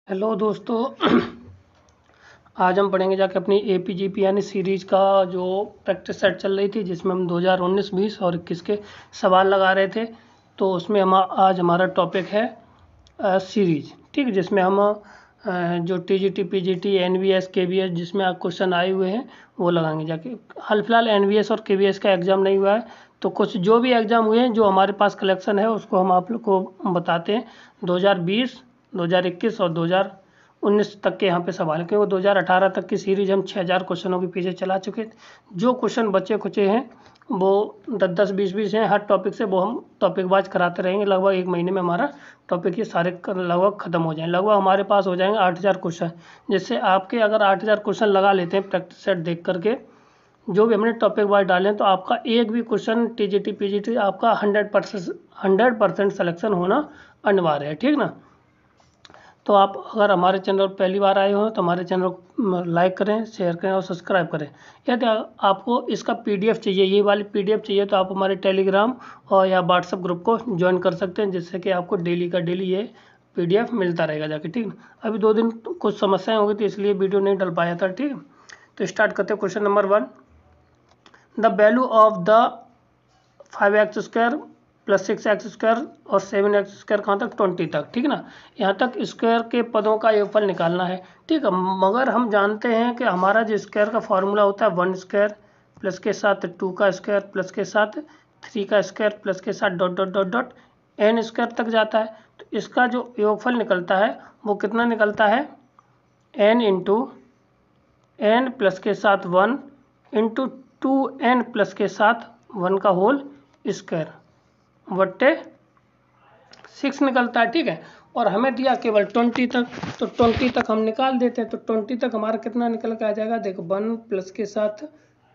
Hello दोस्तों। आज हम पढ़ेंगे जाके अपनी एपीजीपी यानी सीरीज का जो प्रैक्टिस सेट चल रही थी, जिसमें हम 2019, 20 और 21 के सवाल लगा रहे थे। तो उसमें हम आज हमारा टॉपिक है सीरीज, ठीक, जिसमें हम जो टीजीटी, पीजीटी, एनवीएस, केवीएस जिसमें क्वेश्चन आए हुए हैं वो लगाएंगे जाके। हाल फिलहाल एनवीएस और केवीएस का एग्ज़ाम नहीं हुआ है, तो कुछ जो भी एग्ज़ाम हुए हैं जो हमारे पास कलेक्शन है उसको हम आप लोग को बताते हैं। 2020, 2021 और 2019 तक के यहाँ पे सवाल है, क्योंकि 2018 तक की सीरीज हम 6000 क्वेश्चनों के पीछे चला चुके थे। जो क्वेश्चन बचे कुचे हैं वो 10-10, 20-20 हैं हर टॉपिक से, वो हम टॉपिक वाइज कराते रहेंगे। लगभग एक महीने में हमारा टॉपिक ये सारे लगभग ख़त्म हो जाएंगे। लगभग हमारे पास हो जाएंगे 8000 क्वेश्चन, जिससे आपके अगर 8000 क्वेश्चन लगा लेते हैं प्रैक्टिस सेट देख करके, जो भी हमने टॉपिक वाइज डाले तो आपका एक भी क्वेश्चन टीजीटी पीजीटी आपका 100% सिलेक्शन होना अनिवार्य है, ठीक ना। तो आप अगर हमारे चैनल पर पहली बार आए हो तो हमारे चैनल को लाइक करें, शेयर करें और सब्सक्राइब करें। यदि आपको इसका पीडीएफ चाहिए, ये वाली पीडीएफ चाहिए, तो आप हमारे टेलीग्राम और या व्हाट्सएप ग्रुप को ज्वाइन कर सकते हैं, जिससे कि आपको डेली का डेली ये पीडीएफ मिलता रहेगा जाके, ठीक। अभी 2 दिन कुछ समस्याएं हो गई थी, इसलिए वीडियो नहीं डल पाया था, ठीक। तो स्टार्ट करते हैं। Question number 1, the value of the 5x² plus 6x² और 7x² कहाँ तक, 20 तक, ठीक ना। यहाँ तक स्क्वायर के पदों का योगफल निकालना है, ठीक है। मगर हम जानते हैं कि हमारा जो स्क्वायर का फॉर्मूला होता है 1² प्लस के साथ 2 का स्क्वायर प्लस के साथ 3 का स्क्वायर प्लस के साथ dot dot dot dot n² तक जाता है। तो इसका जो योगफल निकलता है वो कितना निकलता है, n इंटू n प्लस के साथ 1 इंटू 2n प्लस के साथ 1 का होल स्क्वायर बट्टे 6 निकलता है, ठीक है। और हमें दिया केवल 20 तक, तो 20 तक हम निकाल देते हैं। तो 20 तक हमारा कितना निकल के आ जाएगा, देखो 1 प्लस के साथ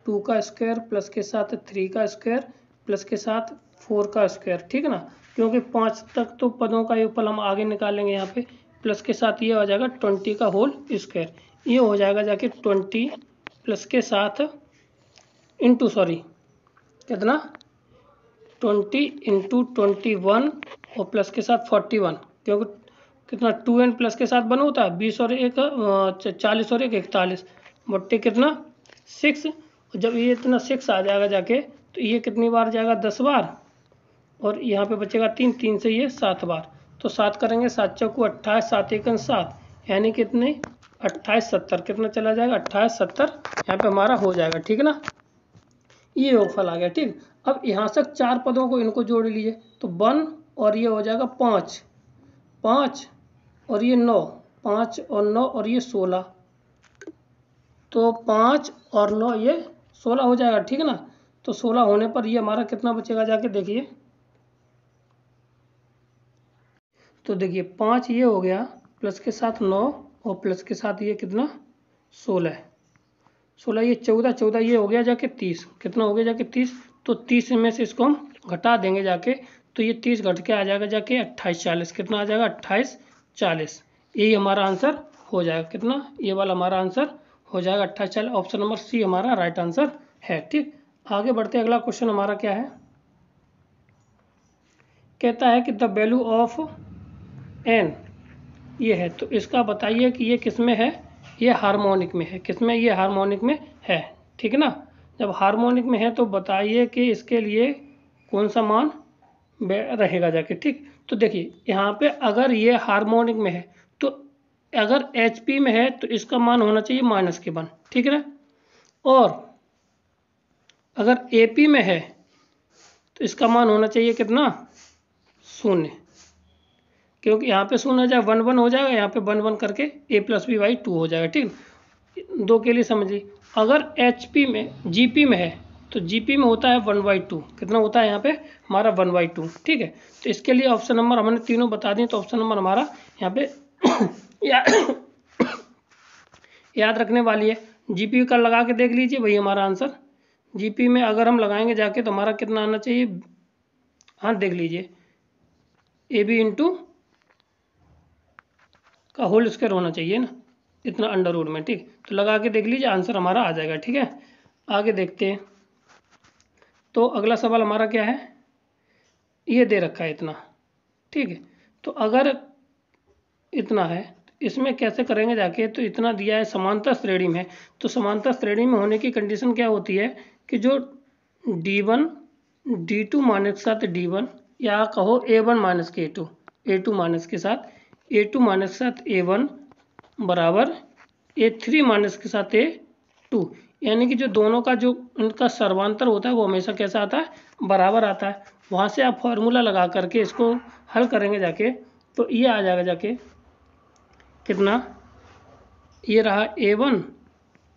2 का स्क्वायर प्लस के साथ 3 का स्क्वायर प्लस के साथ 4 का स्क्वायर, ठीक है ना। क्योंकि 5 तक तो पदों का योगफल हम आगे निकालेंगे, यहाँ पे प्लस के साथ ये हो जाएगा 20 का होल स्क्वायर। ये हो जाएगा जाके 20 प्लस के साथ इंटू कितना 20 इंटू 21 और प्लस के साथ 41, क्योंकि कितना 2n प्लस के साथ 1 होता है, 20 और 1 40 और 1 41 बट्टे कितना 6। जब ये इतना 6 आ जाएगा जाके, तो ये कितनी बार जाएगा, 10 बार, और यहाँ पे बचेगा 3, 3 से ये 7 बार। तो 7 करेंगे, 7 चौको 28, 7 एकम 7, यानी कितने 28 70, कितना चला जाएगा 28 70, यहाँ पे हमारा हो जाएगा, ठीक है ना। ये योगफल आ गया, ठीक। अब यहाँ से 4 पदों को इनको जोड़ लीजिए, तो 1 और ये हो जाएगा 5, 5 और ये 9, 5 और 9 और ये 16, तो 5 और 9 ये 16 हो जाएगा, ठीक है ना। तो 16 होने पर ये हमारा कितना बचेगा जाके देखिए, तो देखिए 5 ये हो गया प्लस के साथ 9 और प्लस के साथ ये कितना 16, 16 ये 14, 14 ये हो गया जाके 30, कितना हो गया जाके 30। तो 30 में से इसको हम घटा देंगे जाके, तो ये 30 घट के आ जाएगा जाके 28 40, कितना आ जाएगा 28 40। यही हमारा आंसर हो जाएगा, कितना, ये वाला हमारा आंसर हो जाएगा 28 40। ऑप्शन नंबर सी हमारा राइट आंसर है, ठीक। आगे बढ़ते अगला क्वेश्चन हमारा क्या है, कहता है कि द वैल्यू ऑफ n ये है, तो इसका बताइए कि ये किस में है, ये हार्मोनिक में है, किसमें, ये हार्मोनिक में है, ठीक है ना। जब हार्मोनिक में है तो बताइए कि इसके लिए कौन सा मान रहेगा जाके, ठीक। तो देखिए यहाँ पे अगर ये हार्मोनिक में है, तो अगर HP में है तो इसका मान होना चाहिए -1, ठीक है ना। और अगर AP में है तो इसका मान होना चाहिए कितना 0, क्योंकि यहाँ पे 0 हो जाए 1 1 हो जाएगा, यहाँ पे 1 1 करके a + b/2 हो जाएगा, ठीक। 2 के लिए समझिए। अगर HP में GP में है तो GP में होता है 1/2, कितना होता है यहाँ पे हमारा 1/2, ठीक है। तो इसके लिए ऑप्शन नंबर हमने तीनों बता दिए, तो ऑप्शन नंबर हमारा यहाँ पे याद रखने वाली है। GP का लगा के देख लीजिए वही हमारा आंसर। GP में अगर हम लगाएंगे जाके तो हमारा कितना आना चाहिए, हाँ देख लीजिए AB इंटू का होल स्क्वायर होना चाहिए ना, इतना अंडर रूट में, ठीक। तो लगा के देख लीजिए आंसर हमारा आ जाएगा, ठीक है। आगे देखते हैं। तो अगला सवाल हमारा क्या है, ये दे रखा है इतना, ठीक है। तो अगर इतना है इसमें कैसे करेंगे जाके, तो इतना दिया है समांतर श्रेणी में, तो समांतर श्रेणी में होने की कंडीशन क्या होती है कि जो D1 D2 माइनस के साथ D1 या कहो A1 माइनस के A2, A2 माइनस के साथ A2 माइनस के साथ A1 बराबर A3 माइनस के साथ A2, यानी कि जो दोनों का जो उनका सर्वांतर होता है वो हमेशा कैसा आता है, बराबर आता है। वहाँ से आप फॉर्मूला लगा करके इसको हल करेंगे जाके, तो ये आ जाएगा जाके कितना, ये रहा A1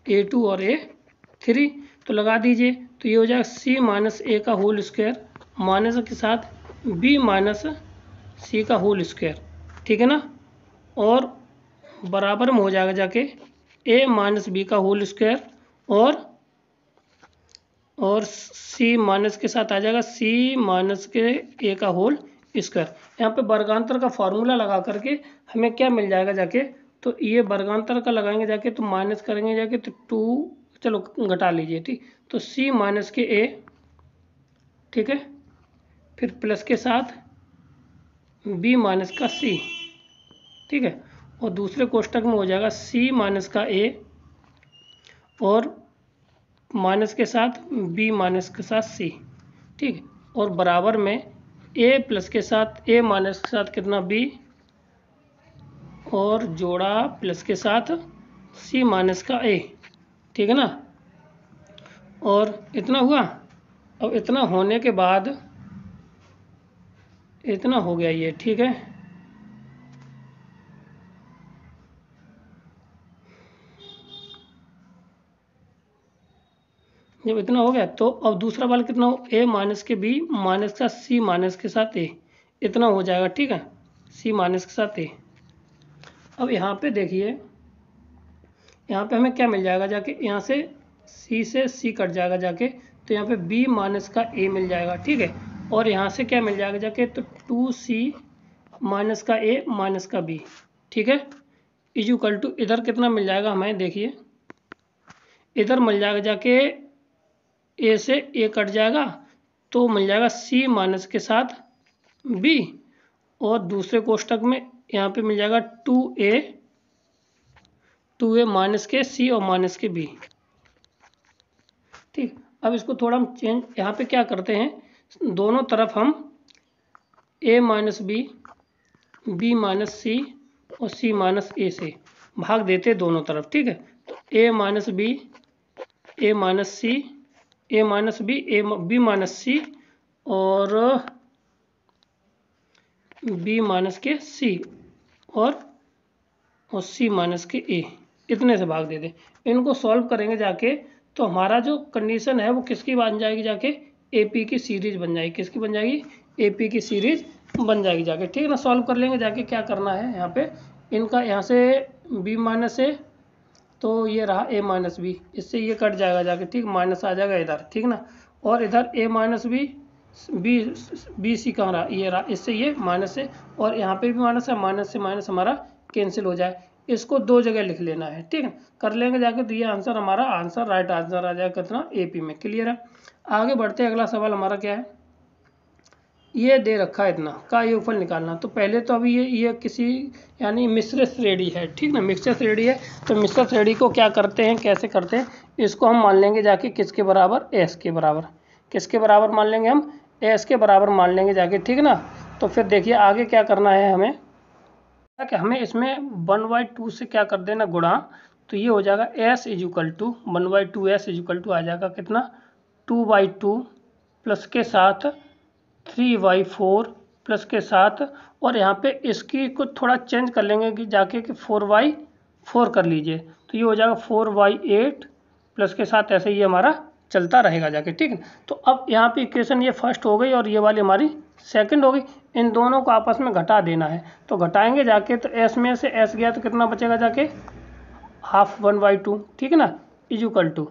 A2 और A3, तो लगा दीजिए, तो ये हो जाएगा C माइनस A का होल स्क्वायर माइनस के साथ B माइनस C का होल स्क्वायर, ठीक है ना, और बराबर में हो जाएगा जाके A माइनस B का होल स्क्वायर और C माइनस के साथ आ जाएगा C माइनस के A का होल स्क्वायर। यहाँ पे वर्गांतर का फॉर्मूला लगा करके हमें क्या मिल जाएगा जाके, तो ये वर्गांतर का लगाएंगे जाके तो माइनस करेंगे जाके तो 2, चलो घटा लीजिए, ठीक, तो C माइनस के A, ठीक है, फिर प्लस के साथ B माइनस का C, ठीक है, और दूसरे कोष्टक में हो जाएगा C माइनस का A और माइनस के साथ B माइनस के साथ C, ठीक, और बराबर में A प्लस के साथ A माइनस के साथ कितना B और जोड़ा प्लस के साथ C माइनस का A, ठीक है ना, और इतना हुआ। अब इतना होने के बाद इतना हो गया ये, ठीक है, जब इतना हो गया तो अब दूसरा वाला कितना हो, A माइनस के B माइनस का C माइनस के साथ A, इतना हो जाएगा, ठीक है, C माइनस के साथ A। अब यहाँ पे देखिए, यहाँ पे हमें क्या मिल जाएगा जाके, यहाँ से C कट जाएगा जाके, तो यहाँ पे B माइनस का A मिल जाएगा, ठीक है, और यहाँ से क्या मिल जाएगा जाके, तो 2C माइनस का A माइनस का B, ठीक है, इक्वल टू इधर कितना मिल जाएगा हमें, देखिए इधर मिल जाएगा जाके A से A कट जाएगा तो मिल जाएगा C माइनस के साथ B, और दूसरे कोष्टक में यहाँ पे मिल जाएगा 2A माइनस के C और माइनस के B, ठीक। अब इसको थोड़ा हम चेंज, यहाँ पे क्या करते हैं, दोनों तरफ हम A minus B, B minus C और C माइनस A से भाग देते हैं दोनों तरफ, ठीक है, तो A minus B, A minus C, A minus B, B minus C और B माइनस के C और C माइनस के A, इतने से भाग दे दें। इनको सॉल्व करेंगे जाके तो हमारा जो कंडीशन है वो किसकी बन जाएगी जाके, AP की सीरीज बन जाएगी, किसकी बन जाएगी, AP की सीरीज बन जाएगी जाके, ठीक है ना। सॉल्व कर लेंगे जाके, क्या करना है यहाँ पे, इनका यहाँ से B माइनस A, तो ये रहा A माइनस B, इससे ये कट जाएगा जाके, ठीक, माइनस आ जाएगा इधर, ठीक ना, और इधर A माइनस B C कहाँ रहा, ये रहा, इससे ये माइनस है, और यहाँ पे भी माइनस है, माइनस से माइनस हमारा कैंसिल हो जाए। इसको दो जगह लिख लेना है, ठीक है, कर लेंगे जाके, तो ये आंसर हमारा आंसर राइट आंसर आ जाएगा कितना, AP में। क्लियर है। आगे बढ़ते हैं, अगला सवाल हमारा क्या है, ये दे रखा है इतना का योगफल निकालना। तो पहले तो अभी ये किसी यानी मिश्र श्रेणी है, ठीक ना, मिश्र श्रेणी है, तो मिश्र श्रेणी को क्या करते हैं, कैसे करते हैं, इसको हम मान लेंगे जाके किसके बराबर, S के बराबर, किसके बराबर मान लेंगे हम, S के बराबर मान लेंगे जाके, ठीक ना। तो फिर देखिए आगे क्या करना है हमें, कि हमें इसमें 1/2 से क्या कर देना, गुणा, तो ये हो जाएगा S equal to 1/2S equal to आ जाएगा कितना, 2/2 प्लस के साथ 3/4 प्लस के साथ, और यहाँ पे इसकी को थोड़ा चेंज कर लेंगे कि जाके कि 4/4 कर लीजिए, तो ये हो जाएगा 4/8 प्लस के साथ, ऐसे ही हमारा चलता रहेगा जाके, ठीक है। तो अब यहाँ पे इक्वेशन ये फर्स्ट हो गई और ये वाली हमारी सेकंड हो गई, इन दोनों को आपस में घटा देना है, तो घटाएंगे जाके, तो S में से S गया तो कितना बचेगा जाके, हाफ 1/2, ठीक है ना, इक्वल टू।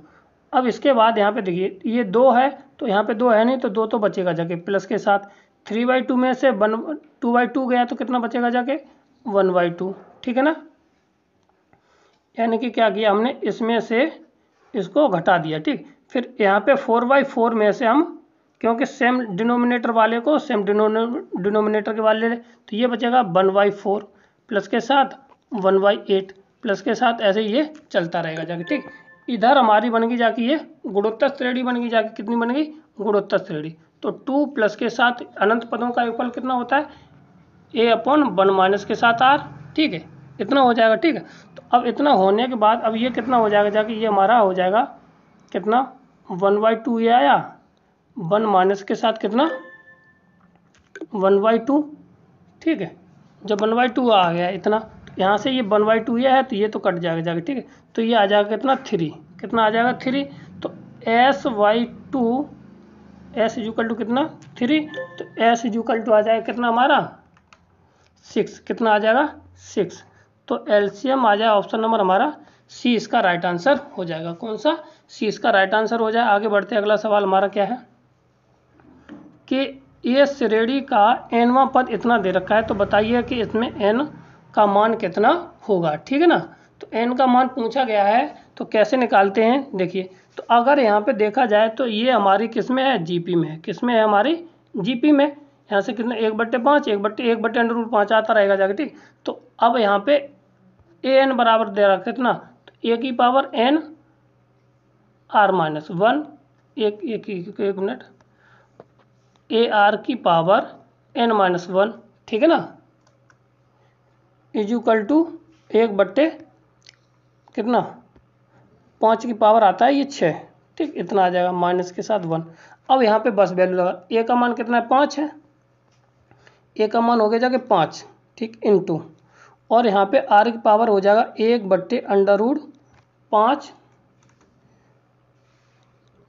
अब इसके बाद यहाँ पे देखिए ये 2 है, तो यहाँ पे 2 है नहीं, तो 2 तो बचेगा जाके, प्लस के साथ 3/2 में से 2/2 गया तो कितना बचेगा जाके, 1/2, ठीक है ना। यानी कि क्या किया हमने, इसमें से इसको घटा दिया, ठीक। फिर यहाँ पे 4/4 में से हम, क्योंकि सेम डिनोमिनेटर वाले को सेम डिनोमिनेटर के वाले, तो ये बचेगा 1/4 प्लस के साथ 1/8 प्लस के साथ ऐसे ये चलता रहेगा जाके, ठीक। इधर हमारी बन गई जाके ये गुणोत्तर श्रेणी बन गई जाके, कितनी बन गई, गुणोत्तर श्रेणी। तो 2 प्लस के साथ अनंत पदों का योगफल कितना होता है, a/1 माइनस के साथ r, ठीक है, इतना हो जाएगा, ठीक है। तो अब इतना होने के बाद अब ये कितना हो जाएगा जाके, ये हमारा हो जाएगा कितना, 1/2 ये आया, 1 माइनस के साथ कितना 1/2, ठीक है। जब 1/2 आ गया इतना, यहाँ से ये 1/2 ये है तो ये तो कट जाएगा जाके, ठीक है। तो ये आ जाएगा कितना 3, कितना आ जाएगा 3। तो s/2 s इक्वल टू कितना 3, तो s इक्वल टू आ जाएगा कितना हमारा 6, कितना आ जाएगा 6। तो एलसीएम आ जाएगा ऑप्शन नंबर हमारा सी, इसका राइट आंसर हो जाएगा। कौन सा, सी इसका राइट आंसर हो जाए। आगे बढ़ते अगला सवाल हमारा क्या है कि ये श्रेणी का nवां पद इतना दे रखा है, तो बताइए कि इसमें n का मान कितना होगा, ठीक है ना। तो n का मान पूछा गया है, तो कैसे निकालते हैं देखिए। तो अगर यहाँ पे देखा जाए तो ये हमारी किस में है, जीपी में है, किस में है हमारी जीपी में। यहाँ से कितना 1/5 1/5 आता रहेगा जाके, ठीक। तो अब यहाँ पे an बराबर दे रखा कितना, तो a की पावर n r-1, एक मिनट, ए आर की पावर n-1, ठीक है ना, इक्वल टू 1/5 कितना 5 की पावर आता है ये 6, ठीक, इतना आ जाएगा माइनस के साथ 1। अब यहाँ पे बस वैल्यू लगा, ए का मान कितना है 5 है, ए का मान हो गया जाके 5, ठीक, इनटू, और यहाँ पे आर की पावर हो जाएगा 1/√5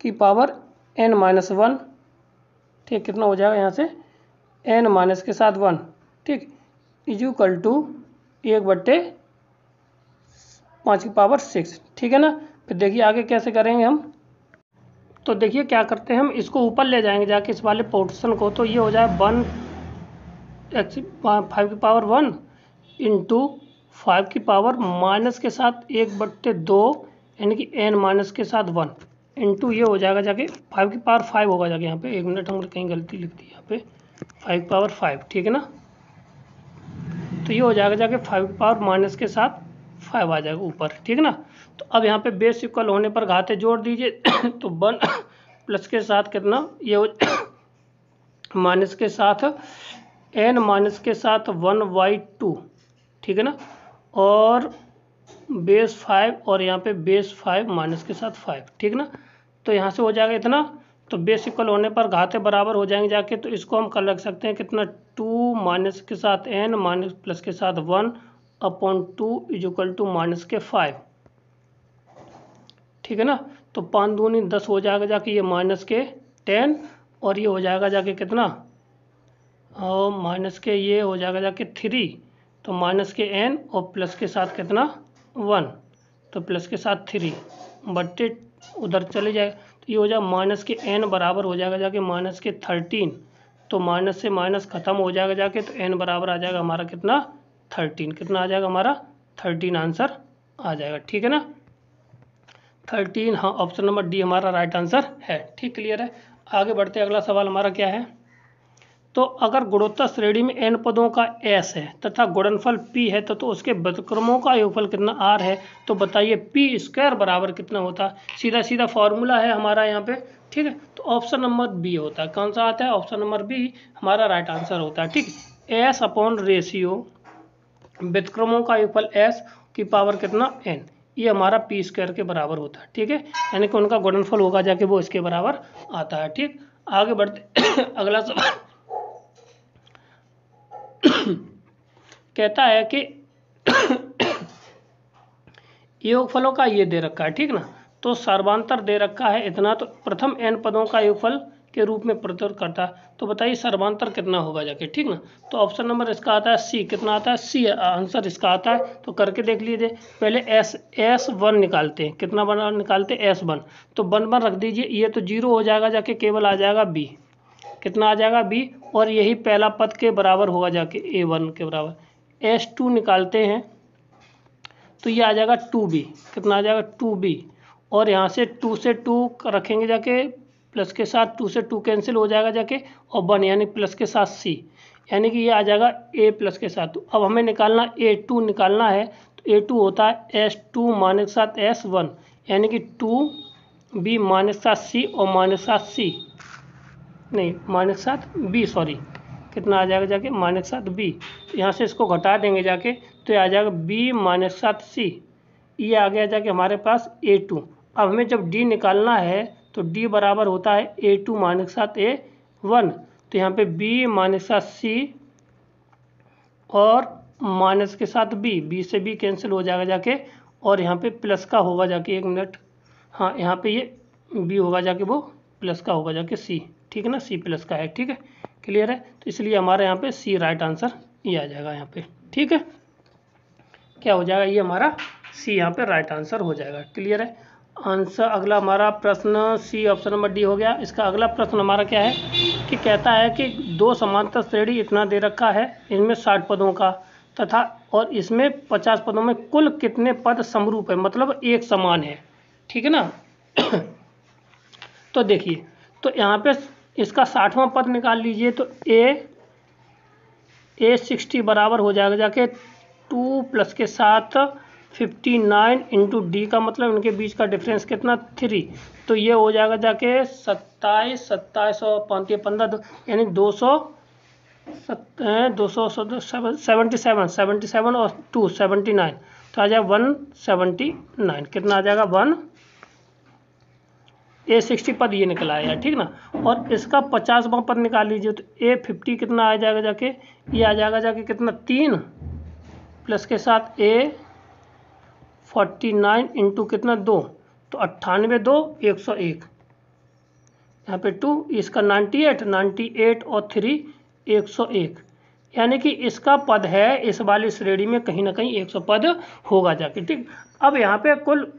की पावर n-1, ठीक, कितना हो जाएगा यहाँ से n माइनस के साथ 1, ठीक, इक्वल टू 1/5 की पावर 6, ठीक है ना। फिर देखिए आगे कैसे करेंगे हम। तो देखिए क्या करते हैं हम, इसको ऊपर ले जाएंगे जाके इस वाले पोर्शन को, तो ये हो जाए 5 की पावर 1 इंटू 5 की पावर माइनस के साथ 1/2 यानी कि n माइनस के साथ 1 इंटू ये हो जाएगा जाके 5 की पावर 5 होगा जाके, यहाँ पे 1 मिनट हमने कहीं गलती लिख दी, यहाँ पे 5 की पावर 5, ठीक है ना। तो ये हो जाएगा जाके 5 की पावर माइनस के साथ 5 आ जाएगा ऊपर, ठीक है ना। तो अब यहाँ पे बेस इक्वल होने पर घाते जोड़ दीजिए तो 1 प्लस के साथ कितना ये हो माइनस के साथ n माइनस के साथ 1/2, ठीक है ना, और बेस 5 और यहाँ पे बेस 5 माइनस के साथ 5, ठीक है ना। तो यहाँ से हो जाएगा इतना, तो बेस इक्वल होने पर घाते बराबर हो जाएंगे जाके, तो इसको हम कर रख सकते हैं कितना 2 माइनस के साथ n माइनस प्लस के साथ 1/2 इक्वल टू माइनस के 5, ठीक है ना। तो 5 दूनी 10 हो जाएगा जाके, ये माइनस के 10 और ये हो जाएगा जाके कितना, और माइनस के ये हो जाएगा जाके 3, तो माइनस के n और प्लस के साथ कितना 1, तो प्लस के साथ 3 बट्टे उधर चले जाएगा, तो ये हो जाएगा माइनस के n बराबर हो जाएगा जाके माइनस के 13, तो माइनस से माइनस खत्म हो जाएगा जाके, तो n बराबर आ जाएगा हमारा कितना 13, कितना आ जाएगा हमारा 13 आंसर आ जाएगा, ठीक है ना 13। हाँ, ऑप्शन नंबर डी हमारा राइट आंसर है, ठीक, क्लियर है। आगे बढ़ते अगला सवाल हमारा क्या है, तो अगर गुणोत्तर श्रेणी में n पदों का s है तथा गुणनफल p है तो उसके व्युत्क्रमों का योगफल कितना r है, तो बताइए p² बराबर कितना होता है। सीधा सीधा फॉर्मूला है हमारा यहाँ पे, ठीक है। तो ऑप्शन नंबर बी होता है, कौन सा आता है, ऑप्शन नंबर बी हमारा राइट आंसर होता है, ठीक। s अपॉन रेशियो व्युत्क्रमों का योगफल s की पावर कितना n, ये हमारा p² के बराबर होता है, ठीक है, यानी कि उनका गुणनफल होगा जाके वो इसके बराबर आता है, ठीक। आगे बढ़ते अगला सवाल कहता है कि योगफलों का ये दे रखा है, ठीक ना, तो सर्वांतर दे रखा है इतना, तो प्रथम n पदों का योगफल के रूप में प्रस्तुत करता है, तो बताइए सर्वांतर कितना होगा जाके, ठीक ना। तो ऑप्शन नंबर इसका आता है सी, कितना आता है सी आंसर इसका आता है। तो करके देख लीजिए, पहले S1 निकालते हैं, कितना बना निकालते हैं S1, तो 1 रख दीजिए, ये तो 0 हो जाएगा जाके, केवल आ जाएगा B, कितना आ जाएगा B, और यही पहला पद के बराबर होगा जाके A1 के बराबर। S2 निकालते हैं तो ये आ जाएगा 2B, कितना आ जाएगा 2B, और यहाँ से 2 से 2 रखेंगे जाके प्लस के साथ 2 से 2 कैंसिल हो जाएगा जाके, और 1 यानी प्लस के साथ सी, यानी कि ये आ जाएगा ए प्लस के साथ। अब हमें निकालना A2 निकालना है, तो A2 होता है S2 माइनस के साथ S1, यानी कि 2B माइनस के साथ सी और माइनस के साथ सी, नहीं माइनस के साथ बी, सॉरी, कितना आ जाएगा जाके माइनस के साथ बी। तो यहाँ से इसको घटा देंगे जाके, तो ये आ जाएगा B माइनस के साथ सी, ये आ गया जाके हमारे पास A2। अब हमें जब D निकालना है तो D बराबर होता है A2 माइनस के साथ A1, तो यहाँ पे B माइनस के साथ C और माइनस के साथ B से B कैंसिल हो जाएगा जाके, और यहाँ पे प्लस का होगा जाके, 1 मिनट, हाँ यहाँ पे ये B होगा जाके, वो प्लस का होगा जाके C, ठीक है ना, C प्लस का है, ठीक है, क्लियर है। तो इसलिए हमारे यहाँ पे C राइट आंसर ये आ जाएगा यहाँ पे, ठीक है, क्या हो जाएगा, ये हमारा C यहाँ पे राइट आंसर हो जाएगा, क्लियर है। आंसर अगला हमारा प्रश्न C ऑप्शन नंबर डी हो गया। इसका अगला प्रश्न हमारा क्या है कि कहता है कि 2 समांतर श्रेणी इतना दे रखा है, इनमें 60 पदों का तथा और इसमें 50 पदों में कुल कितने पद समरूप है, मतलब एक समान है, ठीक है ना। तो देखिए, तो यहाँ पे इसका 60वां पद निकाल लीजिए, तो A60 बराबर हो जाएगा जाके 2 प्लस के साथ 59 इंटू डी का मतलब इनके बीच का डिफरेंस कितना 3, तो ये हो जाएगा जाके 27 और 15 यानी 77 और 2 79, तो आ जाएगा 179, कितना आ जाएगा A60 पद ये निकल आया, ठीक ना। और इसका 50वां पद निकाल लीजिए, तो A50 कितना आ जाएगा जाके, ये आ जाएगा जाके कितना 3 प्लस के साथ A49 इंटू कितना 2, तो 98 2 101, यहाँ पे 2, इसका 98 और 3 101, यानी कि इसका पद है इस वाली श्रेणी में कहीं ना कहीं 100 पद होगा जाके, ठीक। अब यहाँ पे कुल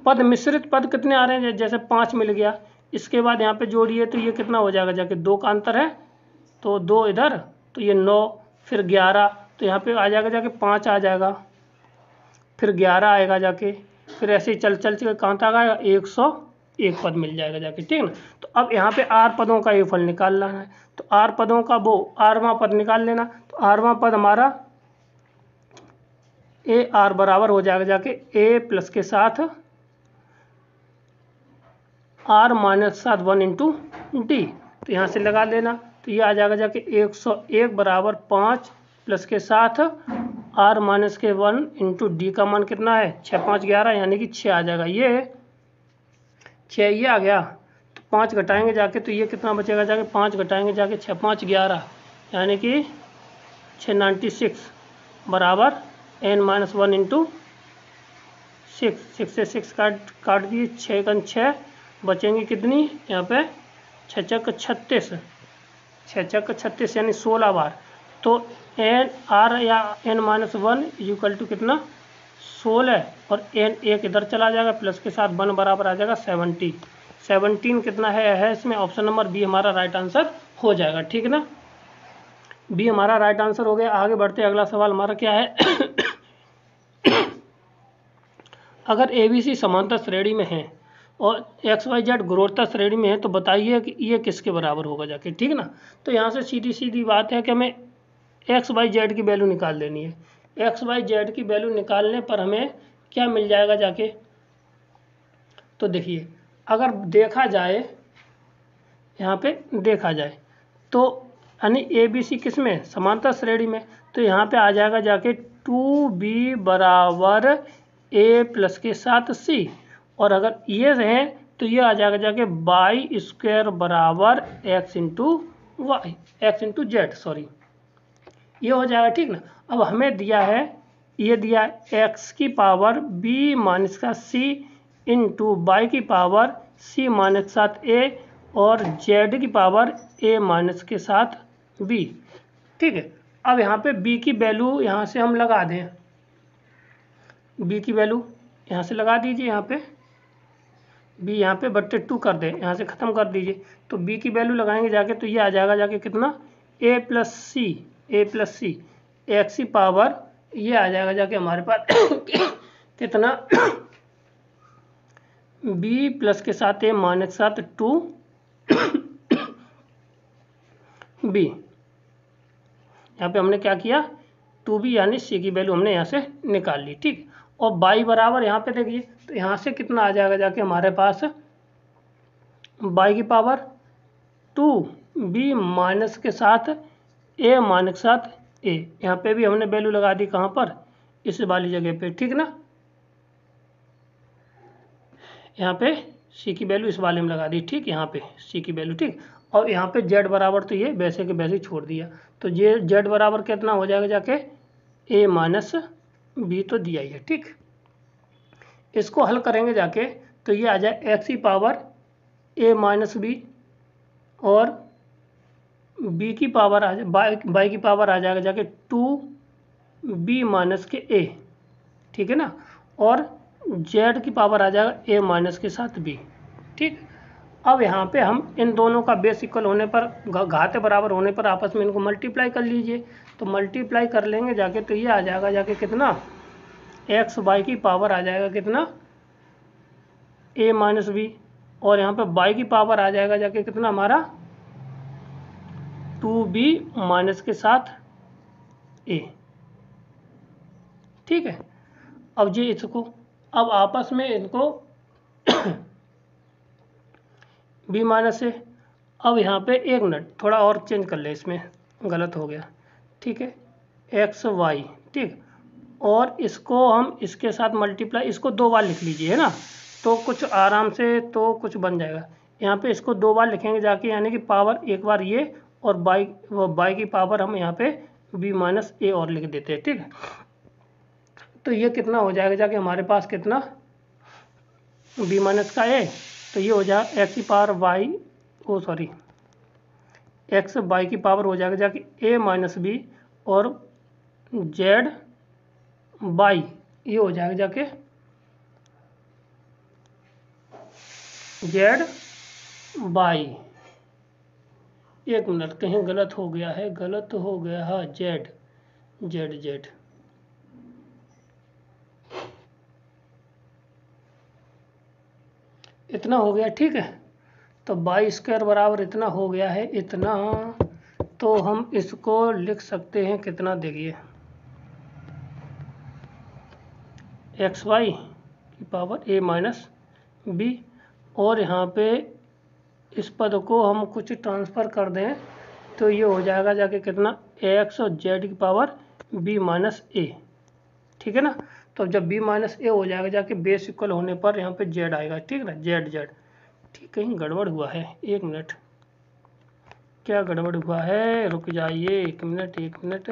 पद मिश्रित पद कितने आ रहे हैं, जैसे 5 मिल गया, इसके बाद यहाँ पे जोड़िए तो ये कितना हो जाएगा जाके 2 का अंतर है, तो 2 इधर, तो ये 9, फिर 11, तो यहाँ पे आ जाएगा जाके 5 आ जाएगा, फिर 11 आएगा जाके, फिर ऐसे ही चल चल के कहाँ तक आएगा 101 पद मिल जाएगा जाके, ठीक ना। तो अब यहाँ पे R पदों का ये फल निकालना है, तो R पदों का वो Rवां पद निकाल लेना, तो Rवां पद हमारा AR बराबर हो जाएगा जाके A प्लस के साथ R माइनस साथ 1 इंटू डी, तो यहाँ से लगा लेना, तो ये आ जाएगा जाके 101 बराबर 5 प्लस के साथ R माइनस के 1 इंटू डी का मान कितना है 6 5 11, यानी कि 6 आ जाएगा, ये 6 ये आ गया, तो 5 घटाएंगे जाके, तो ये कितना बचेगा जाके 5 घटाएंगे जाके 6 5 11, यानी कि 696 बराबर n माइनस 1 इंटू 6 से 6 काट दिए, 6 का 6 बचेंगी कितनी, यहाँ पे 6 छक 36, 6 छक 36 यानी 16 बार, तो एन आर या n माइनस 1 इक्वल टू कितना 16, और n एक इधर चला जाएगा, प्लस के साथ 1 बराबर आ जाएगा 17 कितना है इसमें ऑप्शन नंबर बी हमारा राइट आंसर हो जाएगा, ठीक ना। बी हमारा राइट आंसर हो गया। आगे बढ़ते अगला सवाल हमारा क्या है अगर ABC समांतर श्रेणी में है और XYZ गुणोत्तर श्रेणी में है तो बताइए कि ये किसके बराबर होगा जाके, ठीक ना। तो यहाँ से सीधी बात है कि हमें XYZ की वैल्यू निकाल लेनी है। XYZ की वैल्यू निकालने पर हमें क्या मिल जाएगा जाके, तो देखिए अगर देखा जाए यहाँ पे देखा जाए तो यानी ABC किस में समांतर श्रेणी में, तो यहाँ पे आ जाएगा जाके 2B बराबर A प्लस के साथ C, और अगर ये है तो ये आ जाएगा जाके बाई स्क्वायर बराबर x इंटू जेड, सॉरी ये हो जाएगा, ठीक ना। अब हमें दिया है, ये दिया x की पावर b माइनस का c इंटू बाई की पावर c माइनस के साथ a और z की पावर a माइनस के साथ b, ठीक है। अब यहाँ पे b की वैल्यू यहाँ से हम लगा दें, b की वैल्यू यहाँ से लगा दीजिए, यहाँ पे b यहाँ पे बट्टे 2 कर दें, यहाँ से ख़त्म कर दीजिए, तो b की वैल्यू लगाएंगे जाके, तो ये आ जाएगा जाके कितना a प्लस सी एक्स की पावर, ये आ जाएगा जाके हमारे पास कितना बी प्लस के साथ ए माइनस के साथ 2b। यहाँ पे हमने क्या किया, 2b यानी सी की वैल्यू हमने यहाँ से निकाल ली, ठीक। और y बराबर यहाँ पे देखिए, तो यहाँ से कितना आ जाएगा जाके हमारे पास, y की पावर 2b माइनस के साथ a माइनस के साथ a। यहाँ पे भी हमने वैल्यू लगा दी, कहाँ पर, इस वाली जगह पे, ठीक ना। यहाँ पे c की वैल्यू इस वाले में लगा दी, ठीक, यहाँ पे c की वैल्यू, ठीक। और यहाँ पे z बराबर तो ये वैसे के वैसे ही छोड़ दिया, तो ये z बराबर कितना हो जाएगा जाके, a माइनस b तो दिया ही है, ठीक। इसको हल करेंगे जाके तो ये आ जाए x की पावर a माइनस b और b की पावर आ जाए y की पावर आ जाएगा जाके 2b माइनस के a, ठीक है ना। और z की पावर आ जाएगा a माइनस के साथ b, ठीक। अब यहाँ पे हम इन दोनों का बेस इक्वल होने पर, घाते बराबर होने पर आपस में इनको मल्टीप्लाई कर लीजिए। तो मल्टीप्लाई कर लेंगे जाके तो ये आ जाएगा जाके कितना, एक्स वाई की पावर आ जाएगा कितना, a माइनस बी। और यहाँ पे y की पावर आ जाएगा जाके कितना हमारा, 2b माइनस के साथ a, ठीक है। अब ये इसको अब आपस में इनको b माइनस है। अब यहाँ पे एक मिनट थोड़ा और चेंज कर ले, इसमें गलत हो गया, ठीक है, एक्स वाई, ठीक। और इसको हम इसके साथ मल्टीप्लाई, इसको 2 बार लिख लीजिए, है ना, तो कुछ आराम से तो कुछ बन जाएगा। यहाँ पे इसको 2 बार लिखेंगे जाके, यानी कि पावर एक बार ये और बाई की पावर हम यहाँ पे b माइनस ए और लिख देते हैं, ठीक है। तो ये कितना हो जाएगा जाके हमारे पास कितना, b माइनस का a, तो ये हो जाएगा एक्स की पावर वाई, ओ सॉरी एक्स वाई की पावर हो जाएगा जाके a माइनस बी और z बाई, ये हो जाएगा जाके z बाई, एक मिनट कहीं गलत हो गया है, गलत हो गया, हाँ जेड जेड जेड, इतना हो गया, ठीक है। तो बाई स्क्वायर बराबर इतना हो गया है, इतना। तो हम इसको लिख सकते हैं कितना, देखिए एक्स वाई की पावर a माइनस बी, और यहाँ पे इस पद को हम कुछ ट्रांसफ़र कर दें तो ये हो जाएगा जाके कितना, एक्स और जेड की पावर b माइनस ए, ठीक है ना। तो जब b माइनस ए हो जाएगा जाके बेस इक्वल होने पर यहाँ पे z आएगा, ठीक है ना, जेड जेड, ठीक। कहीं गड़बड़ हुआ है, एक मिनट, क्या गड़बड़ हुआ है, रुक जाइए एक मिनट एक मिनट,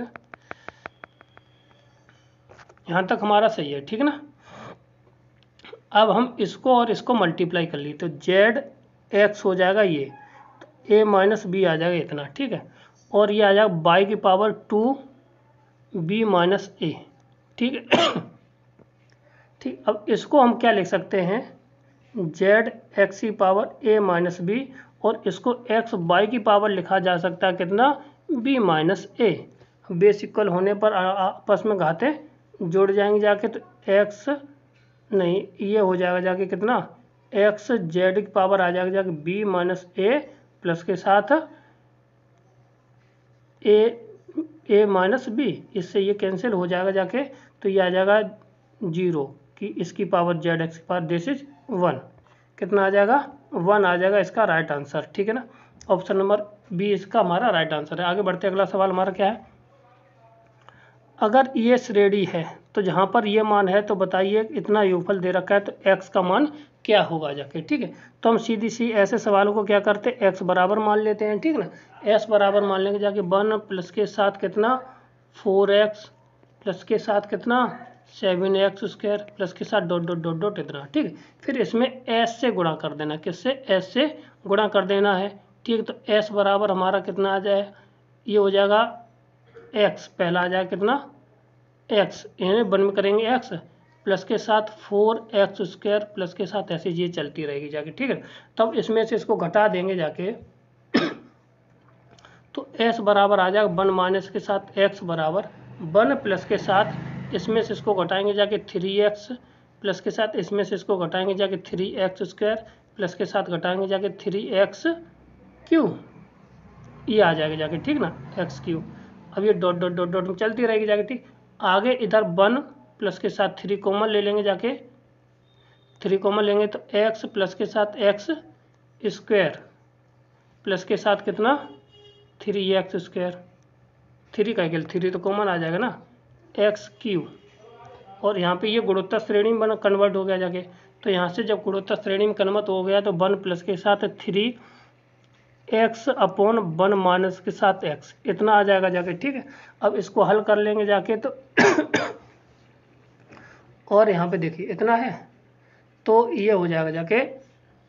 यहाँ तक हमारा सही है, ठीक है ना। अब हम इसको और इसको मल्टीप्लाई कर ली तो जेड एक्स हो जाएगा ये, तो a माइनस बी आ जाएगा इतना, ठीक है। और ये आ जाएगा बाई की पावर 2b माइनस ए, ठीक है। ठीक, अब इसको हम क्या लिख सकते हैं, जेड एक्स की पावर a माइनस बी, और इसको एक्स बाई की पावर लिखा जा सकता है कितना, b माइनस ए। बेस इक्वल होने पर आपस में घाते जुड़ जाएंगे जाके, तो x नहीं, ये हो जाएगा जाके कितना, एक्स जेड की पावर आ जाएगा जाके b माइनस ए प्लस के साथ ए माइनस बी, इससे ये कैंसिल हो जाएगा जाके, तो ये आ जाएगा 0 कि इसकी पावर जेड एक्स की पावर, दिस इज 1, कितना आ जाएगा, 1 आ जाएगा इसका राइट आंसर, ठीक है ना। ऑप्शन नंबर बी इसका हमारा राइट आंसर है। आगे बढ़ते अगला सवाल हमारा क्या है, अगर ये श्रेणी है तो जहाँ पर ये मान है तो बताइए इतना योगफल दे रखा है तो x का मान क्या होगा जाके, ठीक है। तो हम सीधी सी ऐसे सवालों को क्या करते हैं, x बराबर मान लेते हैं, ठीक ना। s बराबर मान लेंगे जाके 1 प्लस के साथ कितना 4x प्लस के साथ कितना 7x स्क्वायर प्लस के साथ डॉट डॉट डॉट डॉट इतना, ठीक है। फिर इसमें s से गुणा कर देना, किससे, s से गुणा कर देना है, ठीक। तो s बराबर हमारा कितना आ जाए, ये हो जाएगा x, पहला आ जाएगा कितना x, यानी 1 में करेंगे x प्लस के साथ 4x स्क्वायर प्लस के साथ ऐसे ये चलती रहेगी जाके, ठीक है। तब इसमें से इसको घटा देंगे जाके तो s बराबर आ जाएगा 1 माइनस के साथ x बराबर 1 प्लस के साथ इसमें से इसको घटाएंगे जाके 3x प्लस के साथ इसमें से इसको घटाएंगे जाके 3x² प्लस के साथ घटाएंगे जाके 3x³ ये आ जाएगा जाके, ठीक ना, x³। अब ये डॉट डॉट डॉट डॉट में चलती रहेगी जाके, ठीक। आगे इधर 1 प्लस के साथ 3 कॉमन ले लेंगे जाके, 3 कॉमन लेंगे तो x प्लस के साथ x² प्लस के साथ कितना 3x², 3 का इक्वल 3 तो कॉमन आ जाएगा ना, x³ और यहाँ पे ये गुणोत्तर श्रेणी में कन्वर्ट हो गया जाके। तो यहाँ से जब गुणोत्तर श्रेणी में कन्वर्ट हो गया तो 1 प्लस के साथ 3x/1 माइनस के साथ x इतना आ जाएगा जाके, ठीक है। अब इसको हल कर लेंगे जाके तो और यहाँ पे देखिए इतना है तो ये हो जाएगा जाके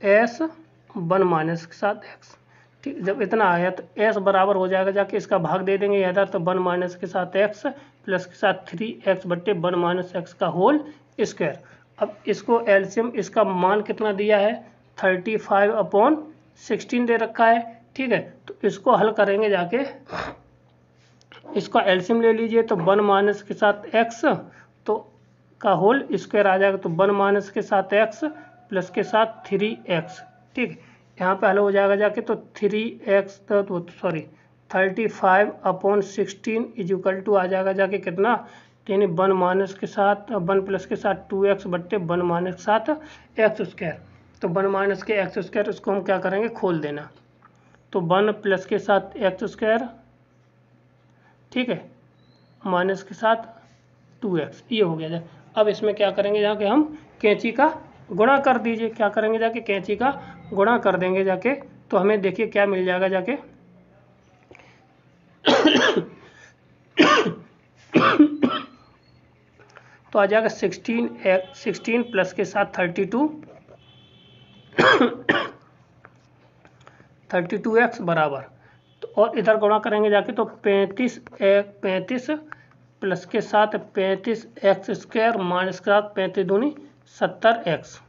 s1 माइनस के साथ x, ठीक। जब इतना आया तो s बराबर हो जाएगा जाके, इसका भाग दे देंगे इधर तो 1 माइनस के साथ x प्लस के साथ 3x/1 माइनस x का होल स्क्वायर। अब इसको एलसीएम इसका मान कितना दिया है 35/16 दे रखा है, ठीक है। तो इसको हल करेंगे जाके, इसका एलसीएम ले लीजिए तो 1 माइनस के साथ x तो का होल स्क्वायर आ जाएगा, तो 1 माइनस के साथ x प्लस के साथ 3x, ठीक। यहाँ पे हल हो जाएगा जाके तो 3x तो सॉरी 35/16 इक्वल टू आ जाएगा जाके कितना, यानी 1 माइनस के साथ 1 प्लस के साथ 2x/1 माइनस के साथ x²। तो 1 माइनस के x², इसको हम क्या करेंगे खोल देना, तो 1 प्लस के साथ x², ठीक है, माइनस के साथ 2x ये हो गया जाए। अब इसमें क्या करेंगे जाके हम कैंची का गुणा कर दीजिए, क्या करेंगे जाके कैंची का गुणा कर देंगे जाके, तो हमें देखिए क्या मिल जाएगा जाके तो आ जाएगा 16 प्लस के साथ 32x बराबर, तो और इधर गुणा करेंगे जाके तो 35 प्लस के साथ 35x² माइनस के साथ 35 दूनी 70x,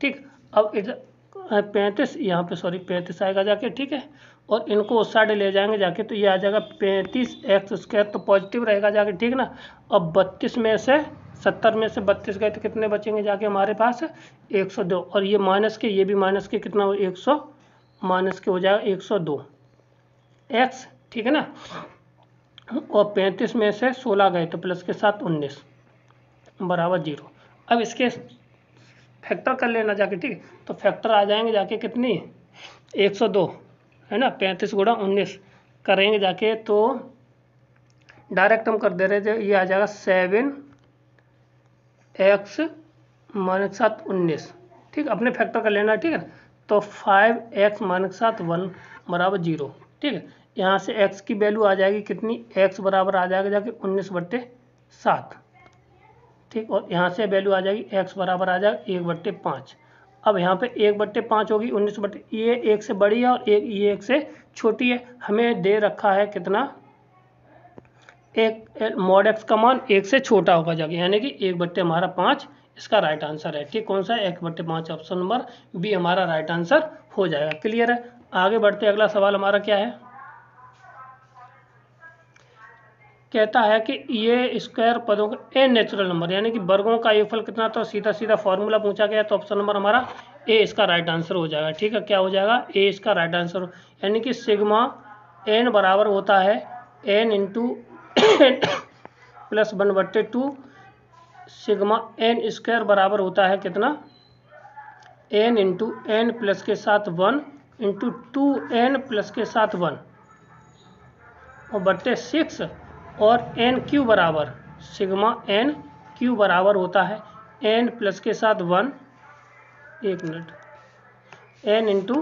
ठीक। अब इधर 35 यहाँ पे सॉरी 35 आएगा जाके, ठीक है, और इनको उस साइड ले जाएंगे जाके तो ये आ जाएगा 35x² तो पॉजिटिव रहेगा जाके, ठीक ना। अब 32 में से 70 में से 32 गए तो कितने बचेंगे जाके हमारे पास 102, और ये माइनस के, ये भी माइनस के, कितना 100 माइनस के हो जाएगा 102x, ठीक है ना। और 35 में से 16 गए तो प्लस के साथ 19 बराबर 0। अब इसके फैक्टर कर लेना जाके, ठीक है, तो फैक्टर आ जाएंगे जाके कितनी 102 है ना, 35 गुणा 19 करेंगे जाके तो डायरेक्ट हम कर दे रहे थे, ये आ जाएगा 7x माइनस के साथ 19, ठीक। अपने फैक्टर कर लेना, ठीक है। तो 5x माइनस के साथ 1 बराबर 0, ठीक है। यहाँ से x की वैल्यू आ जाएगी कितनी, x बराबर आ जाएगा जाके 19/7, ठीक। और यहाँ से वैल्यू आ जाएगी x बराबर आ जाएगा 1/5। अब यहाँ पे 1/5 होगी 19 ये 1 से बड़ी है और ये 1 से छोटी है। हमें दे रखा है कितना, एक मॉड x का मान 1 से छोटा होगा जाके, यानी कि 1/5 इसका राइट आंसर है, ठीक। कौन सा 1/5, ऑप्शन नंबर बी हमारा राइट आंसर हो जाएगा। क्लियर है। आगे बढ़ते अगला सवाल हमारा क्या है, कहता है कि ये स्क्वायर पदों का n नेचुरल नंबर यानी कि वर्गों का योगफल कितना, तो सीधा सीधा फॉर्मूला पूछा गया, तो ऑप्शन नंबर हमारा ए इसका राइट आंसर हो जाएगा, ठीक है। क्या हो जाएगा, ए इसका राइट आंसर, यानी कि सिग्मा n बराबर होता है n into plus 1/2 sigma n² बराबर होता है कितना, n इंटू n प्लस के साथ 1 इंटू 2n प्लस के साथ 1 और बट्टे 6 और n³ बराबर सिग्मा n³ बराबर होता है n प्लस के साथ 1, एक minute, n into